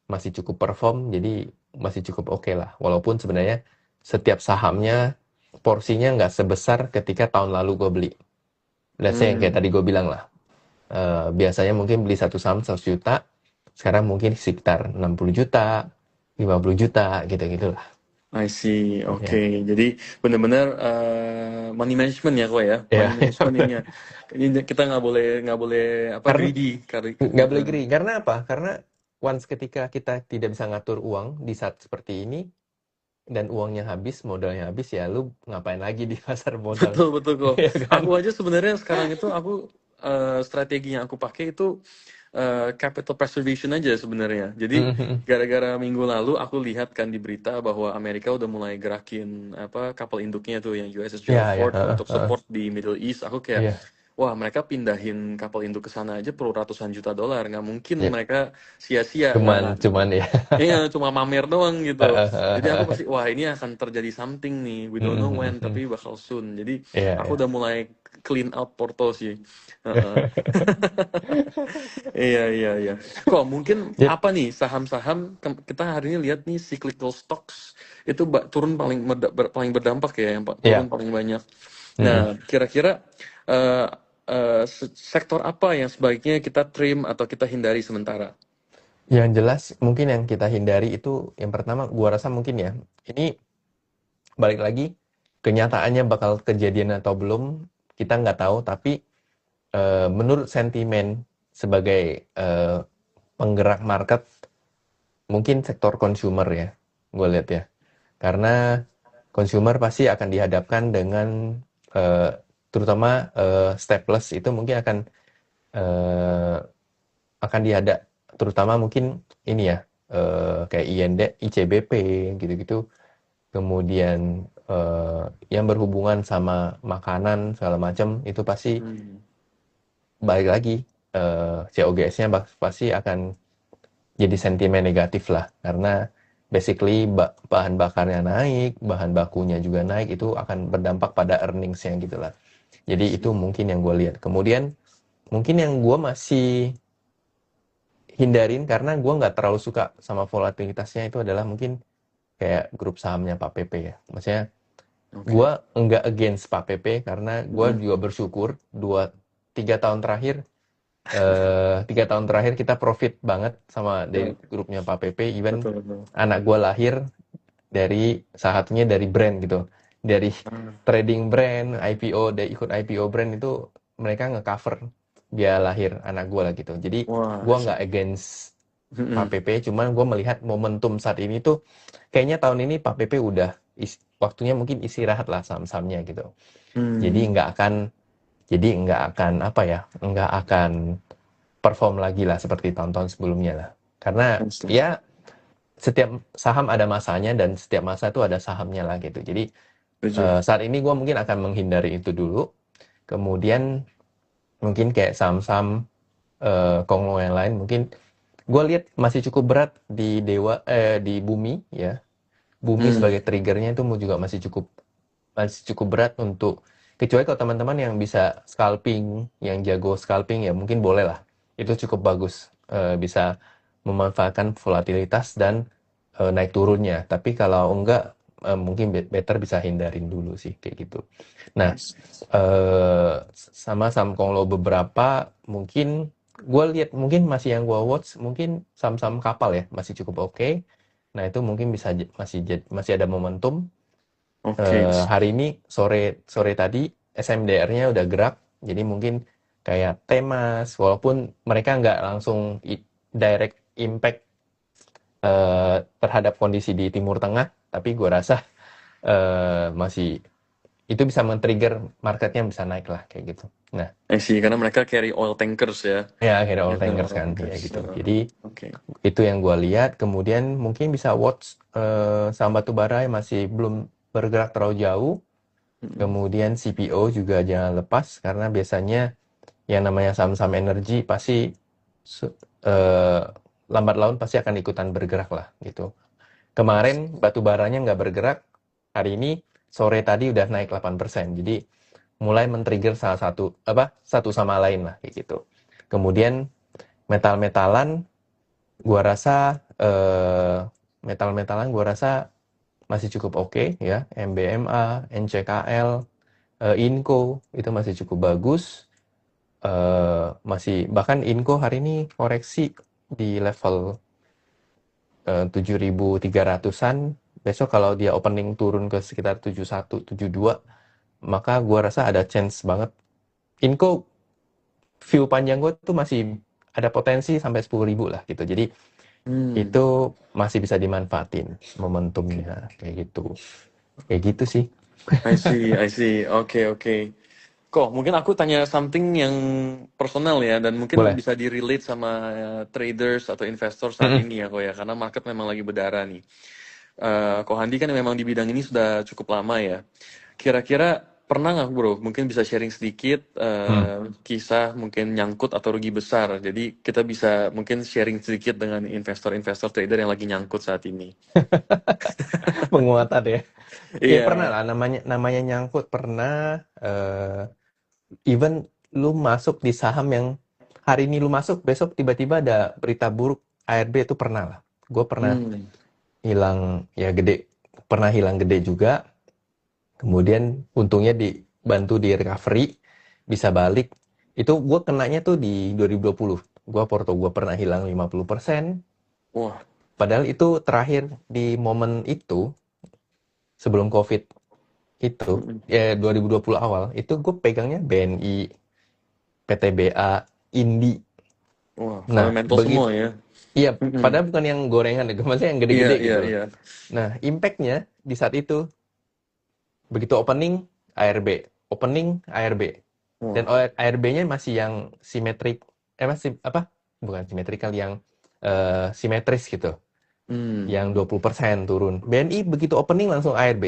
masih cukup perform, jadi masih cukup oke lah. Walaupun sebenarnya setiap sahamnya porsinya nggak sebesar ketika tahun lalu gue beli. Let's say yang kayak Hmm. tadi gue bilang lah, biasanya mungkin beli satu saham 100 juta, sekarang mungkin sekitar 60 juta, 50 juta, gitu-gitu lah. I see, oke. Ya. Jadi benar-benar money management ya kok ya, money Ya, management ini ya. Ini kita nggak boleh apa karena greedy nggak boleh greedy. Karena apa? Karena once ketika kita tidak bisa ngatur uang di saat seperti ini dan uangnya habis, modalnya habis, ya lu ngapain lagi di pasar modal? Betul, betul kok. Ya kan? Aku aja sebenarnya sekarang itu aku strategi yang aku pakai itu capital preservation aja sebenarnya. Jadi gara-gara minggu lalu aku lihat kan di berita bahwa Amerika udah mulai gerakin apa kapal induknya tuh yang USS Ya, Gerald ya, Ford untuk support di Middle East. Aku kayak, iya, wah mereka pindahin kapal induk ke sana aja perlu ratusan juta dolar. Nggak mungkin ya. mereka sia-sia. Cuman ya. Iya, cuma mamer doang gitu. Jadi aku pasti, wah ini akan terjadi something nih. We don't know when, tapi bakal soon. Jadi Iya, aku ya. udah mulai clean out porto sih. Heeh. Iya, iya, iya. Kok mungkin Ya, apa nih saham-saham kita hari ini lihat nih cyclical stocks itu turun paling berdampak ya, yang turun ya. paling banyak. Nah, kira-kira eh, sektor apa yang sebaiknya kita trim atau kita hindari sementara? Yang jelas mungkin yang kita hindari itu yang pertama gua rasa mungkin ya. Ini balik lagi, kenyataannya bakal kejadian atau belum kita nggak tahu, tapi menurut sentimen sebagai penggerak market, mungkin sektor consumer ya, gue lihat ya. Karena consumer pasti akan dihadapkan dengan eh, terutama staples itu mungkin eh, akan dihadap, terutama mungkin ini ya, kayak ICBP gitu-gitu. Kemudian yang berhubungan sama makanan segala macam itu pasti Hmm. balik lagi, COGS-nya pasti akan jadi sentimen negatif lah, karena basically bahan bakarnya naik, bahan bakunya juga naik, itu akan berdampak pada earnings-nya gitu lah. I Jadi itu see. mungkin yang gue lihat. Kemudian mungkin yang gue masih hindarin karena gue nggak terlalu suka sama volatilitasnya itu adalah mungkin kayak grup sahamnya Pak PP ya. Maksudnya Oke. gue nggak against Pak PP karena gue Mm-mm. juga bersyukur 2-3 tahun terakhir 3 tahun terakhir kita profit banget sama Ya, dari grupnya Pak PP. Even betul, betul. anak gue lahir dari salah satunya dari brand gitu. dari Ah, trading brand, IPO, dari ikut IPO brand itu mereka nge-cover dia lahir anak gue lah gitu. Jadi wah, gue I see. nggak against Pak Mm-mm. PP, cuman gue melihat momentum saat ini tuh kayaknya tahun ini Pak PP udah waktunya mungkin istirahat lah saham-sahamnya gitu. Jadi Hmm, nggak akan apa ya, nggak akan perform lagi lah seperti tahun-tahun sebelumnya lah. Karena I see. ya setiap saham ada masanya dan setiap masa itu ada sahamnya lah gitu. Jadi Setuju. saat ini gue mungkin akan menghindari itu dulu. Kemudian mungkin kayak saham-saham konglo yang lain mungkin gue lihat masih cukup berat di di bumi ya. Bumi Hmm, sebagai triggernya itu juga masih cukup berat untuk, kecuali kalau teman-teman yang bisa scalping, yang jago scalping ya mungkin boleh lah. Itu cukup bagus, bisa memanfaatkan volatilitas dan naik turunnya. Tapi kalau enggak, mungkin better bisa hindarin dulu sih kayak gitu. Nah, I see. sama saham Konglo beberapa mungkin gue lihat mungkin masih yang gue watch mungkin saham-saham kapal ya masih cukup oke. Nah itu mungkin bisa masih ada momentum. Oke. Hari ini sore sore tadi SMDR-nya udah gerak, jadi mungkin kayak Temas, walaupun mereka nggak langsung direct impact terhadap kondisi di Timur Tengah, tapi gue rasa masih itu bisa men-trigger marketnya bisa naik lah kayak gitu. Nah, I see. Karena mereka carry oil tankers ya. ya akhirnya all Biasanya tankers oil kan, ya tankers. gitu. Jadi Oke. itu yang gue lihat. Kemudian mungkin bisa watch saham batubara yang masih belum bergerak terlalu jauh. Mm-mm. Kemudian CPO juga jangan lepas karena biasanya yang namanya saham-saham energi pasti eh, lambat laun pasti akan ikutan bergerak lah gitu. Kemarin batu baranya nggak bergerak, hari ini sore tadi udah naik 8%. Jadi mulai men-trigger salah satu sama lain lah kayak gitu. Kemudian metal-metalan gua rasa metal-metalan gua rasa masih cukup oke ya. MBMA, NCKL, Inco itu masih cukup bagus. Masih bahkan Inco hari ini koreksi di level 7.300-an. Besok kalau dia opening turun ke sekitar 71, 72, maka gua rasa ada chance banget. Inco view panjang gue tuh masih ada potensi sampai 10.000 lah gitu. Jadi Hmm. itu masih bisa dimanfaatin momentumnya kayak gitu. Kayak gitu sih. I see, I see. Oke, oke. Kok, mungkin aku tanya something yang personal ya, dan mungkin Boleh. bisa di-relate sama traders atau investor saat Mm-mm. ini ya, kok ya, karena market memang lagi berdarah nih. Kok Handi kan memang di bidang ini sudah cukup lama ya. Kira-kira pernah nggak bro, mungkin bisa sharing sedikit Hmm. kisah mungkin nyangkut atau rugi besar. Jadi kita bisa mungkin sharing sedikit dengan investor-investor trader yang lagi nyangkut saat ini. Penguatan ya. Ya pernah Iya. lah namanya namanya nyangkut pernah. Even lu masuk di saham yang hari ini lu masuk besok tiba-tiba ada berita buruk ARB itu pernah lah. Gue pernah Hmm. hilang ya gede, pernah hilang gede juga. Kemudian untungnya dibantu di recovery, bisa balik. Itu gue kenanya tuh di 2020. Gue pernah hilang 50%. Wah. Padahal itu terakhir di momen itu, sebelum COVID itu, Mm-mm. ya 2020 awal, itu gue pegangnya BNI, PTBA, Indi. Wah, Nah, fundamental semua begitu, ya. iya, Mm-mm. padahal bukan yang gorengan, maksudnya yang Iya, gede-gede iya, gitu loh. iya. Nah, impact-nya di saat itu, begitu opening, ARB. Opening, ARB. Dan Wah. ARB-nya masih yang simetrik, masih apa? Bukan simetrikal, yang simetris gitu. Hmm. Yang 20% turun. BNI begitu opening langsung ARB.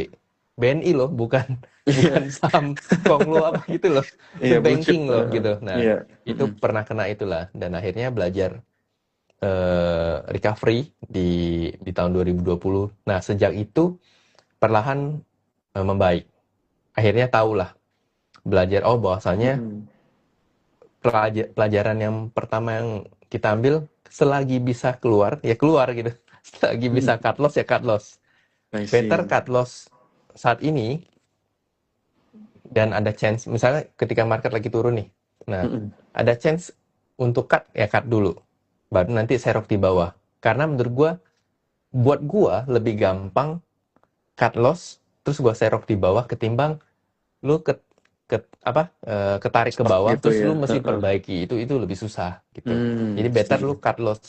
BNI loh, bukan Iya. bukan saham konglo apa gitu loh. Itu Iya, blue chip. banking loh gitu. Nah, Iya. itu Mm-mm. pernah kena itulah dan akhirnya belajar recovery di tahun 2020. Nah, sejak itu perlahan membaik. Akhirnya tahulah belajar bahwasanya Mm-mm. pelajaran yang pertama yang kita ambil selagi bisa keluar ya keluar gitu. Selagi bisa Mm-mm. cut loss ya cut loss. I Better see. cut loss saat ini dan ada chance misalnya ketika market lagi turun nih. Nah, Mm-mm. ada chance untuk cut ya cut dulu. Baru nanti serok di bawah. Karena menurut buat gua lebih gampang cut loss terus gue serok di bawah ketimbang lu ketarik ke Stuck bawah gitu terus ya. lu mesti perbaiki, itu lebih susah gitu. Jadi better Setuju. lu cut loss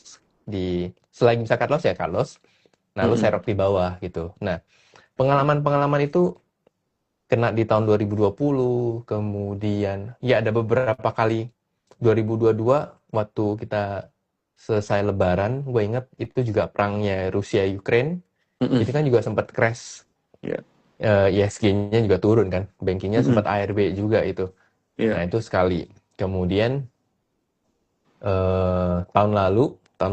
selagi bisa cut loss ya cut loss. Nah, lu Mm-mm. serok di bawah gitu. Nah, pengalaman-pengalaman itu kena di tahun 2020, kemudian ya ada beberapa kali 2022 waktu kita selesai lebaran, gue inget itu juga perangnya Rusia Ukraine, Mm-mm. itu kan juga sempat crash, Ya. ISG-nya juga turun kan, bankingnya Mm-mm. sempat ARB juga itu. Ya. Nah, itu sekali. Kemudian tahun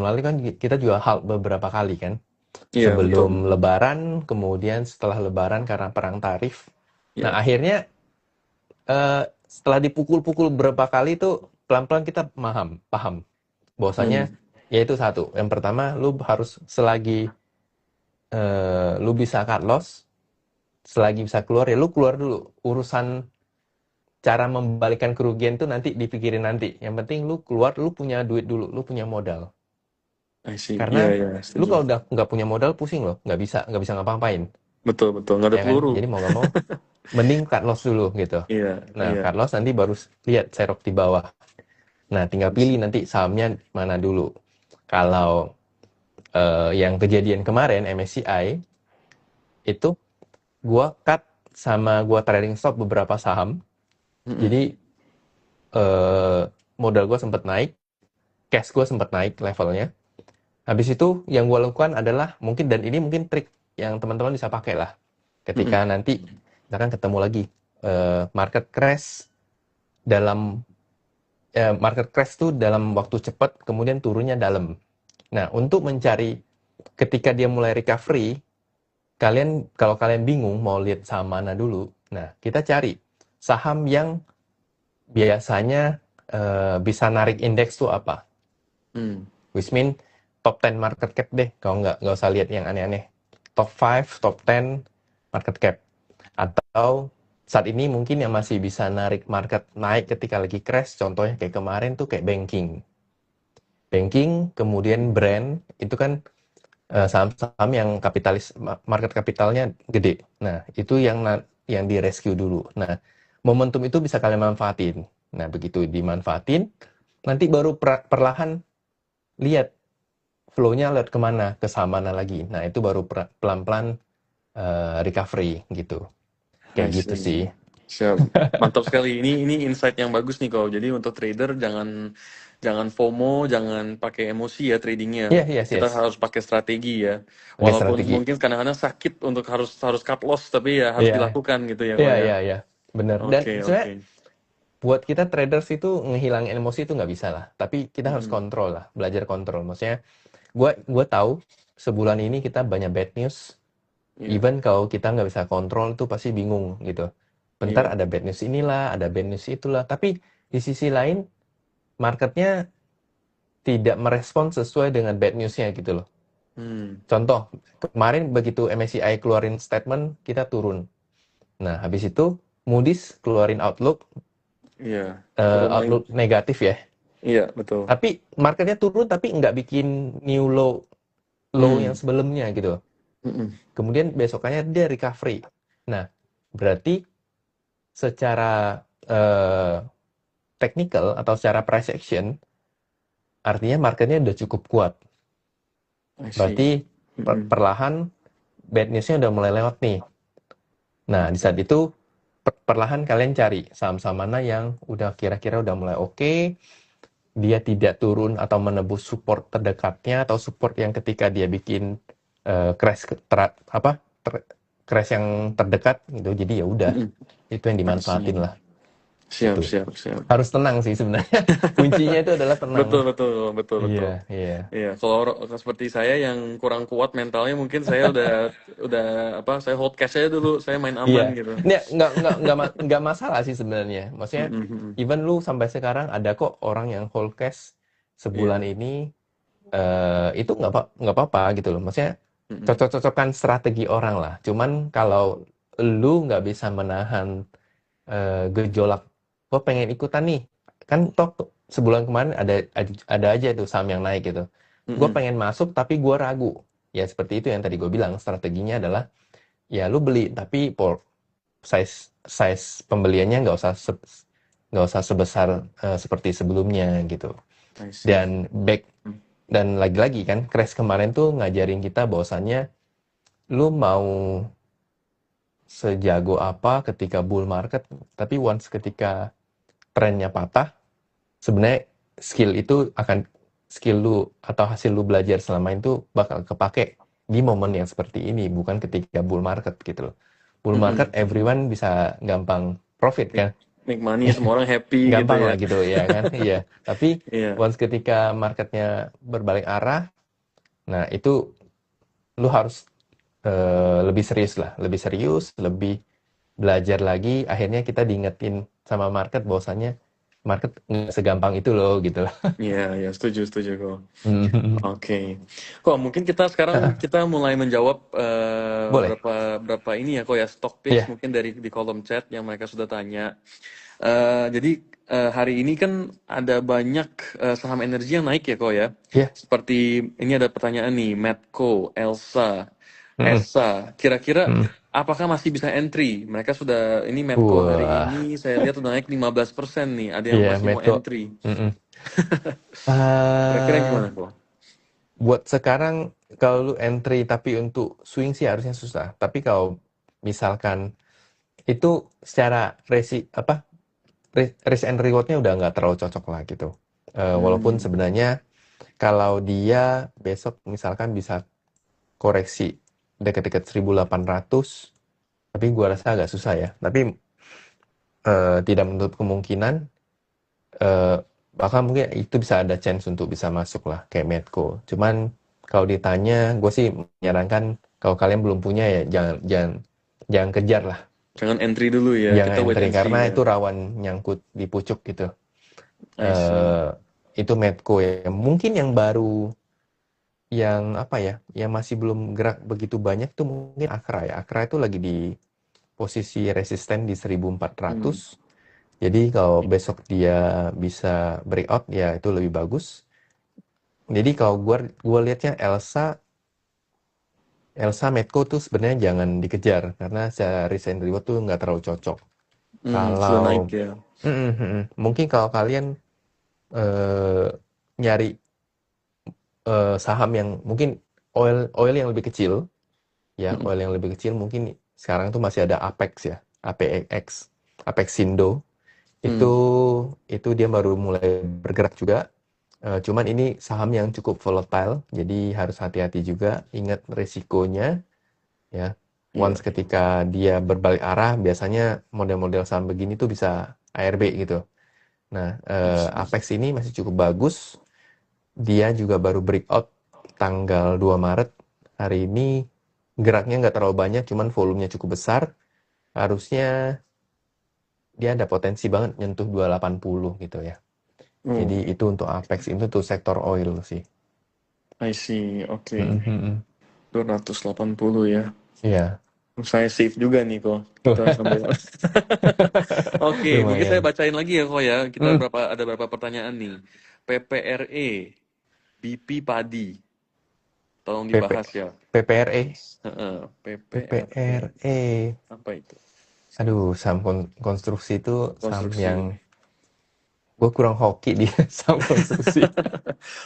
lalu kan kita juga halt beberapa kali kan. Iya, betul, Sebelum betul. lebaran, kemudian setelah lebaran karena perang tarif. Nah, Ya. akhirnya setelah dipukul-pukul beberapa kali tuh pelan-pelan kita paham bahwasanya Hmm. ya itu satu. Yang pertama, lu harus selagi lu bisa cut loss, selagi bisa keluar ya lu keluar dulu. Urusan cara membalikkan kerugian tuh nanti dipikirin nanti. Yang penting lu keluar, lu punya duit dulu, lu punya modal. I see. Iya, Karena iya, lu setuju. kalau udah nggak punya modal pusing loh, nggak bisa ngapa-ngapain, Betul, betul. Nggak ada ya kan? peluru. Jadi mau nggak mau, mending cut loss dulu gitu. Iya, Nah, iya. cut loss nanti baru lihat serok di bawah. Nah, tinggal I pilih see. nanti sahamnya mana dulu. Kalau yang kejadian kemarin MSCI itu gua cut sama gua trading stop beberapa saham. Mm-mm. Jadi eh, modal gua sempat naik, cash gua sempat naik levelnya. Habis itu yang gua lakukan adalah dan ini mungkin trik yang teman-teman bisa pakai lah. Mm-mm. Ketika nanti misalkan ketemu lagi market crash dalam market crash tuh dalam waktu cepat kemudian turunnya dalam. Nah, untuk mencari ketika dia mulai recovery, kalau kalian bingung mau lihat saham mana dulu, nah kita cari saham yang biasanya bisa narik indeks tuh apa. Hmm. Which mean top 10 market cap deh, kalau nggak usah lihat yang aneh-aneh. Top 5, top 10 market cap. Atau saat ini mungkin yang masih bisa narik market naik ketika lagi crash, contohnya kayak kemarin tuh kayak banking. Banking, kemudian brand, itu kan saham-saham yang market kapitalnya gede. Nah, itu yang di rescue dulu. Nah, momentum itu bisa kalian manfaatin. Nah, begitu dimanfaatin, nanti baru perlahan lihat flow-nya lihat kemana, ke saham mana lagi. Nah, itu baru pelan-pelan recovery gitu. I Kayak gitu sih. see. Siap. Mantap sekali. Ini insight yang bagus nih kau. Jadi untuk trader jangan jangan FOMO, jangan pakai emosi ya tradingnya. Iya, yes, Kita yes. harus pakai strategi ya. Pakai Walaupun strategi. mungkin kadang-kadang sakit untuk harus harus cut loss, tapi ya harus Iya, dilakukan gitu ya kau iya, ya. iya, iya. Bener. Dan Oke, sebenarnya oke. buat kita traders itu ngehilangin emosi itu nggak bisa lah. Tapi kita harus Mm-mm. kontrol lah, belajar kontrol. Maksudnya, gue tahu sebulan ini kita banyak bad news. Iya, Even kalau kita nggak bisa kontrol tuh pasti bingung gitu. Bentar iya. ada bad news inilah, ada bad news itulah. Tapi di sisi lain, marketnya tidak merespon sesuai dengan bad newsnya gitu loh. Hmm. Contoh, kemarin begitu MSCI keluarin statement, kita turun. Nah, habis itu Moody's keluarin Iya. Turun lagi. outlook negatif ya. Iya, betul. Tapi marketnya turun tapi nggak bikin new low yang Hmm. sebelumnya gitu. Mm-mm. Kemudian besokannya dia recovery. Nah, berarti secara technical atau secara price action, artinya marketnya udah cukup kuat. I see. Berarti Mm-mm. perlahan bad news-nya udah mulai lewat nih. Nah, di saat itu perlahan kalian cari saham-saham mana yang udah kira-kira udah mulai oke, dia tidak turun atau menembus support terdekatnya atau support yang ketika dia bikin crash crash yang terdekat gitu. Jadi ya udah, Mm-mm. itu yang I see. dimanfaatin lah Siap, gitu. siap, siap. Harus tenang sih sebenarnya. Kuncinya itu adalah Betul, tenang. betul, betul, betul. Iya, iya. Iya, kalau seperti saya yang kurang kuat mentalnya, mungkin saya udah apa? Saya hold cash aja dulu, saya main Iya. aman gitu. Ini nggak masalah sih sebenarnya. Maksudnya Mm-mm, mm-mm. even lu sampai sekarang ada kok orang yang hold cash sebulan Iya. ini itu nggak apa-apa gitu loh. Maksudnya Mm-mm. cocok-cocokan strategi orang lah. Cuman kalau lu nggak bisa menahan gejolak, gue pengen ikutan nih. Kan toh sebulan kemarin ada aja tuh saham yang naik gitu. Gue Mm-mm. pengen masuk tapi gue ragu. Ya seperti itu yang tadi gue bilang. Strateginya adalah ya lu beli tapi size size pembeliannya nggak usah sebesar seperti sebelumnya gitu. I see. Dan Hmm. dan lagi-lagi kan crash kemarin tuh ngajarin kita bahwasannya lu mau sejago apa ketika bull market, tapi once ketika trennya patah, sebenarnya skill lu atau hasil lu belajar selama itu bakal kepake di momen yang seperti ini, bukan ketika bull market gitu loh. Bull market Mm-mm. everyone bisa gampang profit Make, kan, make money, semua orang happy gitu gampang ya. lah gitu ya kan, iya. Tapi Iya. once ketika marketnya berbalik arah, nah itu lu harus lebih serius lah, lebih belajar lagi. Akhirnya kita diingetin sama market bahwasannya market nggak segampang itu loh gitu loh. Iya, ya, setuju, setuju kok. Oke, kok mungkin kita mulai menjawab Boleh. berapa ini ya kok ya stock picks Iya, mungkin dari di kolom chat yang mereka sudah tanya. Jadi hari ini kan ada banyak saham energi yang naik ya kok ya. iya. Seperti ini ada pertanyaan nih, Medco, Elsa, Mm-mm, Esa. Kira-kira mm-mm. apakah masih bisa entry? Mereka sudah ini Medco hari Wah, ini saya lihat udah naik 15% nih. Ada yang iya masih mau Medco. entry. Mm-mm. Kira-kira Eh, gimana kok? buat sekarang kalau lu entry tapi untuk swing sih harusnya susah. Tapi kalau misalkan itu secara risk and rewardnya udah nggak terlalu cocok lah gitu. Walaupun Hmm. sebenarnya kalau dia besok misalkan bisa koreksi deket-deket 1800, tapi gua rasa agak susah ya. Tapi tidak menutup kemungkinan eh, bahkan mungkin itu bisa ada chance untuk bisa masuk lah kayak Medco. Cuman kalau ditanya, gue sih menyarankan kalau kalian belum punya ya jangan kejar lah, Jangan entry dulu ya, kita jangan wait entry and see karena ya. itu rawan nyangkut di pucuk gitu. I see. eh itu Medco ya. Mungkin yang baru yang apa ya, yang masih belum gerak begitu banyak tuh mungkin Akra ya. Akra itu lagi di posisi resisten di Hmm. 1400. Jadi kalau besok dia bisa breakout ya itu lebih bagus. Jadi kalau gua lihatnya Elsa Medco tuh sebenarnya jangan dikejar karena secara risk and reward tuh nggak terlalu cocok. Sudah Kalau naik ya. mungkin kalau kalian eh, nyari saham yang mungkin oil yang lebih kecil, ya Mm-mm. oil yang lebih kecil mungkin sekarang tuh masih ada Apex ya, APX, Apexindo. Itu Hmm. dia baru mulai bergerak juga. Cuman ini saham yang cukup volatile, jadi harus hati-hati juga. Ingat resikonya, ya. Iya. Once ketika dia berbalik arah, biasanya model-model saham begini tuh bisa ARB gitu. Nah, I see. Apex ini masih cukup bagus. Dia juga baru breakout tanggal 2 Maret. Hari ini geraknya nggak terlalu banyak, cuman volumenya cukup besar. Harusnya dia ada potensi banget nyentuh 280 gitu ya. Oh, Jadi itu untuk Apex, itu tuh sektor oil sih. I see. Oke. Mhm. 280 ya. Iya. Saya save juga nih kok. Kita sambil. Oke, mungkin saya Lumayan. bacain lagi ya kok ya. Kita Hmm, ada berapa pertanyaan nih. PPRE, BP Padi. Tolong PP, dibahas ya. PPRE, PPRE. PPRE. Apa itu? Aduh, saham konstruksi itu saham yang Konstruksi. gue kurang hoki di saham konstruksi.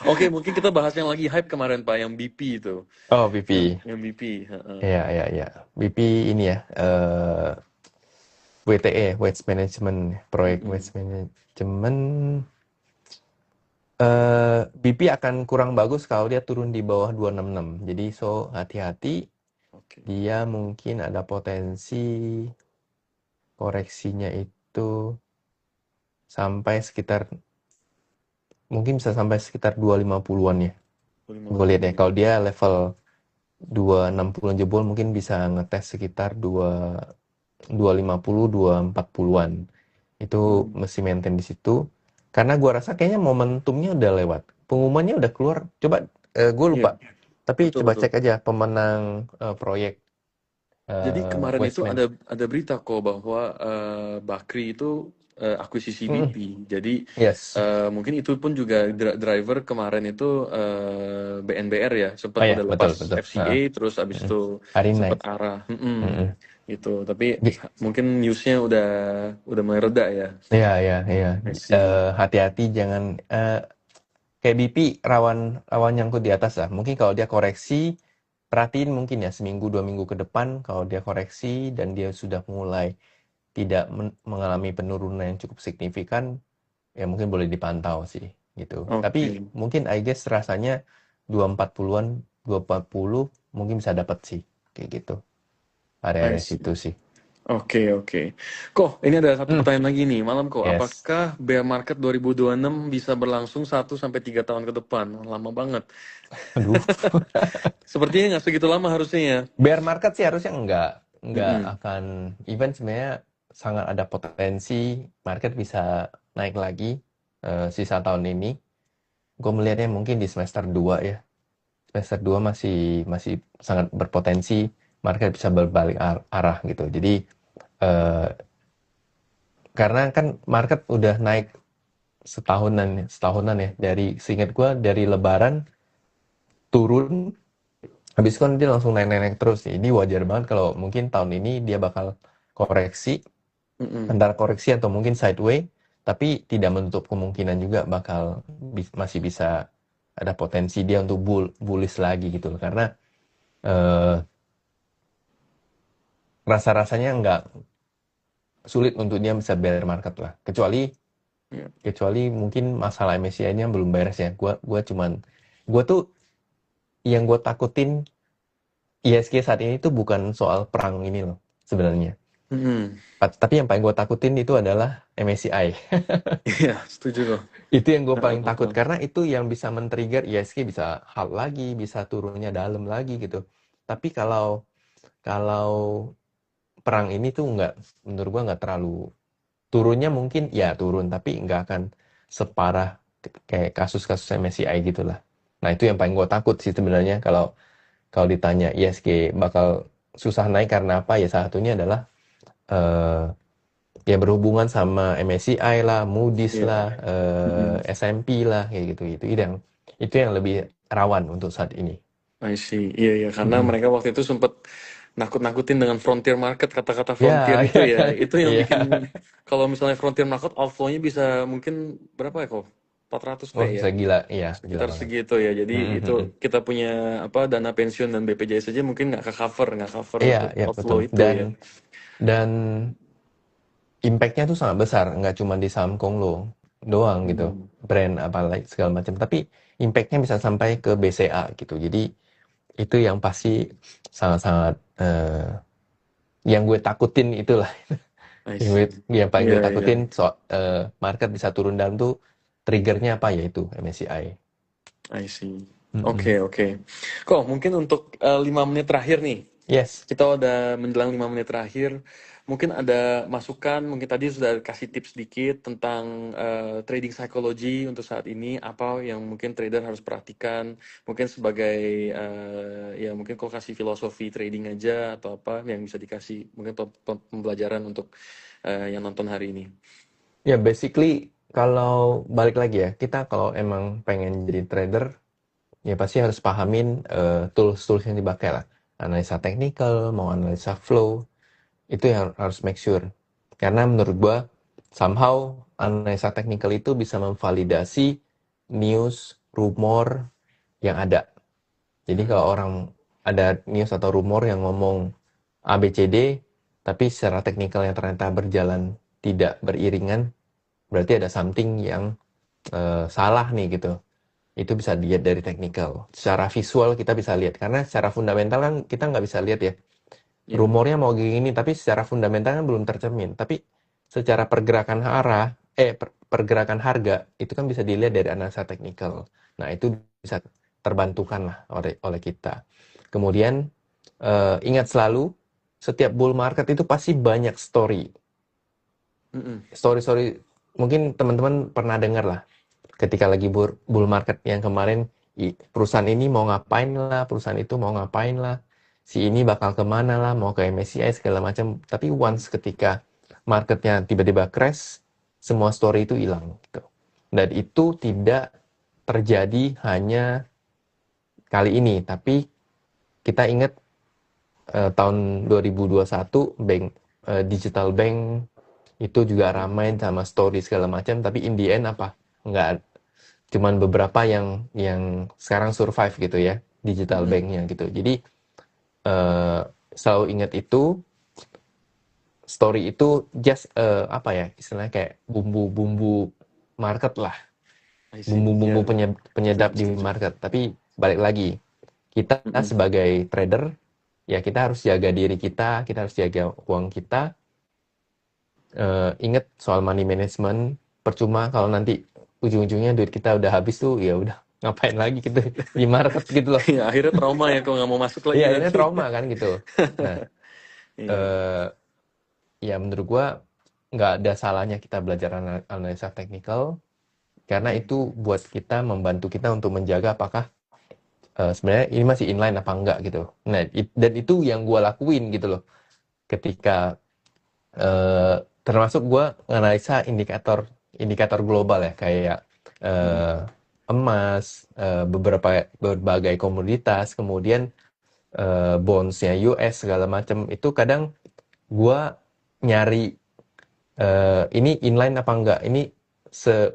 Oke, mungkin kita bahas yang lagi hype kemarin Pak, yang BP itu. Oh, BP. Yang BP. Heeh. Iya, iya, iya. BP ini ya, WTE, Waste Management, proyek Mm-mm. Waste Management. BP akan kurang bagus kalau dia turun di bawah 266. Jadi so hati-hati, Oke. dia mungkin ada potensi koreksinya itu sampai sekitar mungkin bisa sampai sekitar 250-an ya. Gue lihat 250 ya ya. kalau dia level 260 jebol mungkin bisa ngetes sekitar 250 240-an. Itu Hmm. mesti maintain di situ. Karena gua rasa kayaknya momentumnya udah lewat. Pengumumannya udah keluar. Coba gue Iya, lupa. Tapi betul coba betul. cek aja pemenang proyek Jadi kemarin itu Westman. ada berita kok bahwa Bakri itu akuisisi Mm-mm. BP. Jadi Yes. mungkin itu pun juga driver kemarin itu BNBR ya, Oh sempat ya, udah betul, lepas betul. FCA, terus abis Mm-mm. itu Hari ini sempat naik. arah, Mm-mm. gitu. Tapi Gi- mungkin newsnya udah mulai reda ya. Iya, iya, iya. I see. Hati-hati jangan kayak BP rawan rawan nyangkut di atas lah. Mungkin kalau dia koreksi, perhatiin mungkin ya seminggu 2 minggu ke depan kalau dia koreksi dan dia sudah mulai tidak mengalami penurunan yang cukup signifikan, ya mungkin boleh dipantau sih gitu. Tapi Oke, mungkin I guess rasanya 240-an, 240 mungkin bisa dapat sih kayak gitu. I Area-area see. situ sih. Oke, oke. Kok, ini ada satu Hmm, pertanyaan lagi nih, malam kok. yes. Apakah bear market 2026 bisa berlangsung 1 sampai 3 tahun ke depan? Lama banget. Aduh. Sepertinya nggak segitu lama harusnya ya. Bear market sih harusnya nggak Mm-mm. akan event sebenarnya sangat ada potensi market bisa naik lagi sisa tahun ini. Gue melihatnya mungkin di semester 2 ya. Semester 2 masih masih sangat berpotensi market bisa berbalik arah gitu. Jadi eh, karena kan market udah naik setahunan ya dari seingat gue dari Lebaran turun. Habis itu kan dia langsung naik-naik terus nih. Ini wajar banget kalau mungkin tahun ini dia bakal koreksi, Mm-mm. antara koreksi atau mungkin sideways, tapi tidak menutup kemungkinan juga bakal masih bisa ada potensi dia untuk bullish lagi gitu loh. Karena eh, rasa-rasanya nggak sulit untuk dia bisa bear market lah. Kecuali Ya. kecuali mungkin masalah MSCI-nya belum beres ya. Gua tuh yang gue takutin ISG saat ini tuh bukan soal perang ini loh sebenarnya. Mm-mm. Tapi yang paling gue takutin itu adalah MSCI. Iya, setuju kok. Itu yang gue paling takut Heeh. karena itu yang bisa men-trigger ISG bisa halt lagi, bisa turunnya dalam lagi gitu. Tapi kalau kalau perang ini tuh nggak, menurut gue nggak terlalu turunnya mungkin ya turun, tapi nggak akan separah kayak kasus-kasus MSCI gitulah. Nah itu yang paling gue takut sih sebenarnya kalau kalau ditanya ISG bakal susah naik karena apa ya salah satunya adalah eh, ya berhubungan sama MSCI lah, Moody's Iya. lah, Mm-mm. S&P lah kayak gitu. Itu yang lebih rawan untuk saat ini. I see. Iya, iya. Karena Mm-mm. mereka waktu itu sempat nakut-nakutin dengan frontier market, kata-kata frontier Ya, itu ya. Itu yang iya. bikin, kalau misalnya frontier market outflow-nya bisa mungkin berapa ya kok? 400 P Wah, ya? bisa gila, iya, gila Sekitar banget. segitu ya. Jadi itu Mm-mm. kita punya apa, dana pensiun dan BPJS saja mungkin nggak cover Iya, iya outflow betul. itu Dan ya. dan impact-nya tuh sangat besar, nggak cuma di saham Konglo doang gitu, Hmm. brand apa segala macam, tapi impact-nya bisa sampai ke BCA gitu. Jadi itu yang pasti sangat-sangat yang gue takutin itulah. I Yang, gue, see. yang paling Iya, gue iya. takutin market bisa turun dalam tuh triggernya apa yaitu MSCI. I see. Mm-mm. Oke, oke. Kok mungkin untuk 5 menit terakhir nih, Yes. kita udah menjelang 5 menit terakhir. Mungkin ada masukan, mungkin tadi sudah kasih tips sedikit tentang trading psychology untuk saat ini, apa yang mungkin trader harus perhatikan, mungkin sebagai ya mungkin kok kasih filosofi trading aja atau apa yang bisa dikasih, mungkin pembelajaran untuk yang nonton hari ini. Ya basically kalau balik lagi ya, kita kalau emang pengen jadi trader, ya pasti harus pahamin tools-tools yang dipakai lah. Analisa technical, mau analisa flow, itu yang harus make sure. Karena menurut gua, somehow analisa technical itu bisa memvalidasi news, rumor yang ada. Jadi kalau Mhm. orang ada news atau rumor yang ngomong A, B, C, D, tapi secara teknikal yang ternyata berjalan tidak beriringan, berarti ada something yang salah nih gitu. Itu bisa dilihat dari teknikal. Secara visual kita bisa lihat, karena secara fundamental kan kita nggak bisa lihat ya. Ya. Rumornya mau gini, tapi secara fundamental kan belum tercermin. Tapi secara pergerakan pergerakan harga, itu kan bisa dilihat dari analisa teknikal. Nah, itu bisa terbantukan lah oleh kita. Kemudian, ingat selalu, setiap bull market itu pasti banyak story. Mhm. Story-story, mungkin teman-teman pernah dengar lah, ketika lagi bull market yang kemarin, perusahaan ini mau ngapain lah, perusahaan itu mau ngapain lah, si ini bakal kemana lah, mau ke MSCI segala macam. Tapi once ketika marketnya tiba-tiba crash, semua story itu hilang gitu. Dan itu tidak terjadi hanya kali ini, tapi kita ingat tahun 2021 digital bank itu juga ramai sama story segala macam, tapi in the end apa? Nggak, cuman beberapa yang sekarang survive gitu ya, digital banknya gitu. Jadi selalu ingat itu, story itu just apa ya, istilahnya kayak bumbu-bumbu market lah, I see. bumbu-bumbu Ya, penyedap setuju, di setuju. market. Tapi balik lagi, kita sebagai trader, ya kita harus jaga diri kita harus jaga uang kita. Ingat soal money management, percuma kalau nanti ujung-ujungnya duit kita udah habis tuh, ya udah ngapain lagi gitu di market gitu loh. Ya, akhirnya trauma ya kalau nggak mau masuk lagi Iya, ini nanti. trauma kan gitu. Nah, Iya. eh, ya menurut gua nggak ada salahnya kita belajar analisa teknikal, karena itu buat kita, membantu kita untuk menjaga apakah sebenarnya ini masih inline apa enggak gitu. Nah, dan itu yang gua lakuin gitu loh. Ketika termasuk gue nganalisa indikator global ya, kayak emas, berbagai komoditas, kemudian bondsnya US segala macam. Itu kadang gue nyari ini inline apa enggak, ini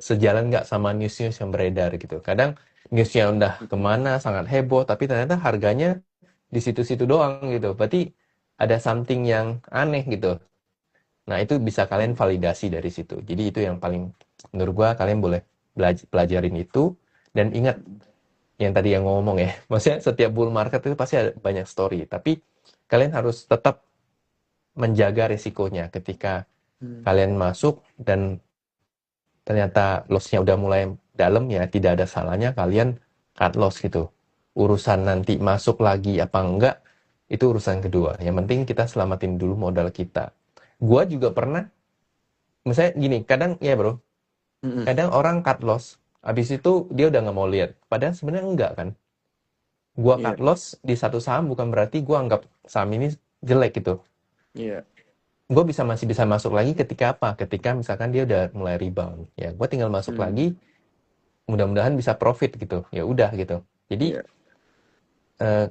sejalan nggak sama news-news yang beredar gitu. Kadang newsnya udah kemana sangat heboh, tapi ternyata harganya di situ-situ doang gitu. Berarti ada something yang aneh gitu. Nah, itu bisa kalian validasi dari situ. Jadi itu yang paling, menurut gua kalian boleh pelajarin itu. Dan ingat yang tadi yang ngomong ya, maksudnya setiap bull market itu pasti ada banyak story, tapi kalian harus tetap menjaga risikonya. Ketika kalian masuk dan ternyata loss-nya udah mulai dalam, ya tidak ada salahnya kalian cut loss gitu. Urusan nanti masuk lagi apa enggak, itu urusan kedua. Yang penting kita selamatin dulu modal kita. Gua juga pernah, misalnya gini, kadang ya bro, kadang orang cut loss, habis itu dia udah nggak mau lihat. Padahal sebenarnya enggak kan. Gua Iya, cut loss di satu saham bukan berarti gua anggap saham ini jelek gitu. iya. Gue masih bisa masuk lagi ketika apa? Ketika misalkan dia udah mulai rebound. Ya, gue tinggal masuk lagi, mudah-mudahan bisa profit gitu. Ya udah gitu. Jadi Iya.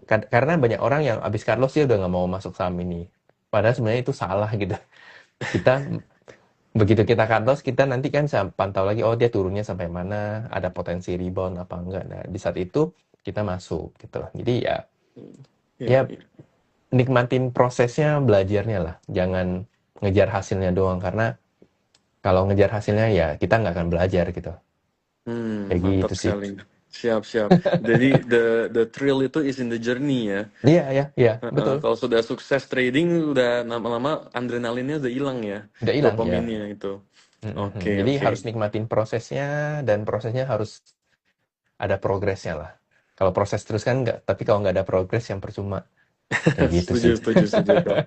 karena banyak orang yang habis cut loss dia udah nggak mau masuk saham ini. Padahal sebenarnya itu salah gitu. Kita begitu kita cut loss, kita nanti kan bisa pantau lagi, oh dia turunnya sampai mana, ada potensi rebound apa enggak. Nah, di saat itu kita masuk gitu. Jadi ya Iya, ya iya. nikmatin prosesnya, belajarnya lah. Jangan ngejar hasilnya doang, karena kalau ngejar hasilnya ya kita nggak akan belajar gitu. Kayak Mantap gitu sih. sekali. Siap, siap. Jadi the thrill itu is in the journey ya. Iya, ya, ya, betul. Kalau sudah sukses trading, udah lama-lama adrenalinnya udah hilang ya, Udah hilang ya. dopaminnya itu. Oke, Jadi oke. harus nikmatin prosesnya, dan prosesnya harus ada progresnya lah. Kalau proses terus kan nggak, tapi kalau nggak ada progres yang percuma. Kayak gitu Setuju, sih. setuju, setuju, kok.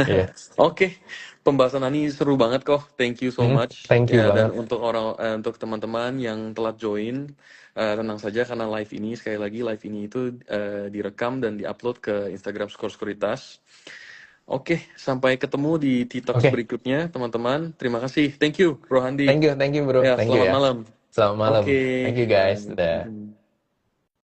Iya. Oke, pembahasan ini seru banget kok. Thank you so much. Thank you Ya, dan banget. untuk teman-teman yang telah join, tenang saja karena live ini, sekali lagi live ini itu direkam dan diupload ke Instagram Skor Sekuritas. Oke, sampai ketemu di T-Talks Oke. berikutnya, teman-teman. Terima kasih. Thank you, Bro Handi. Thank you bro. Ya, Thank you selamat ya. malam. Selamat malam. Oke, Thank you guys. bye. Dadah.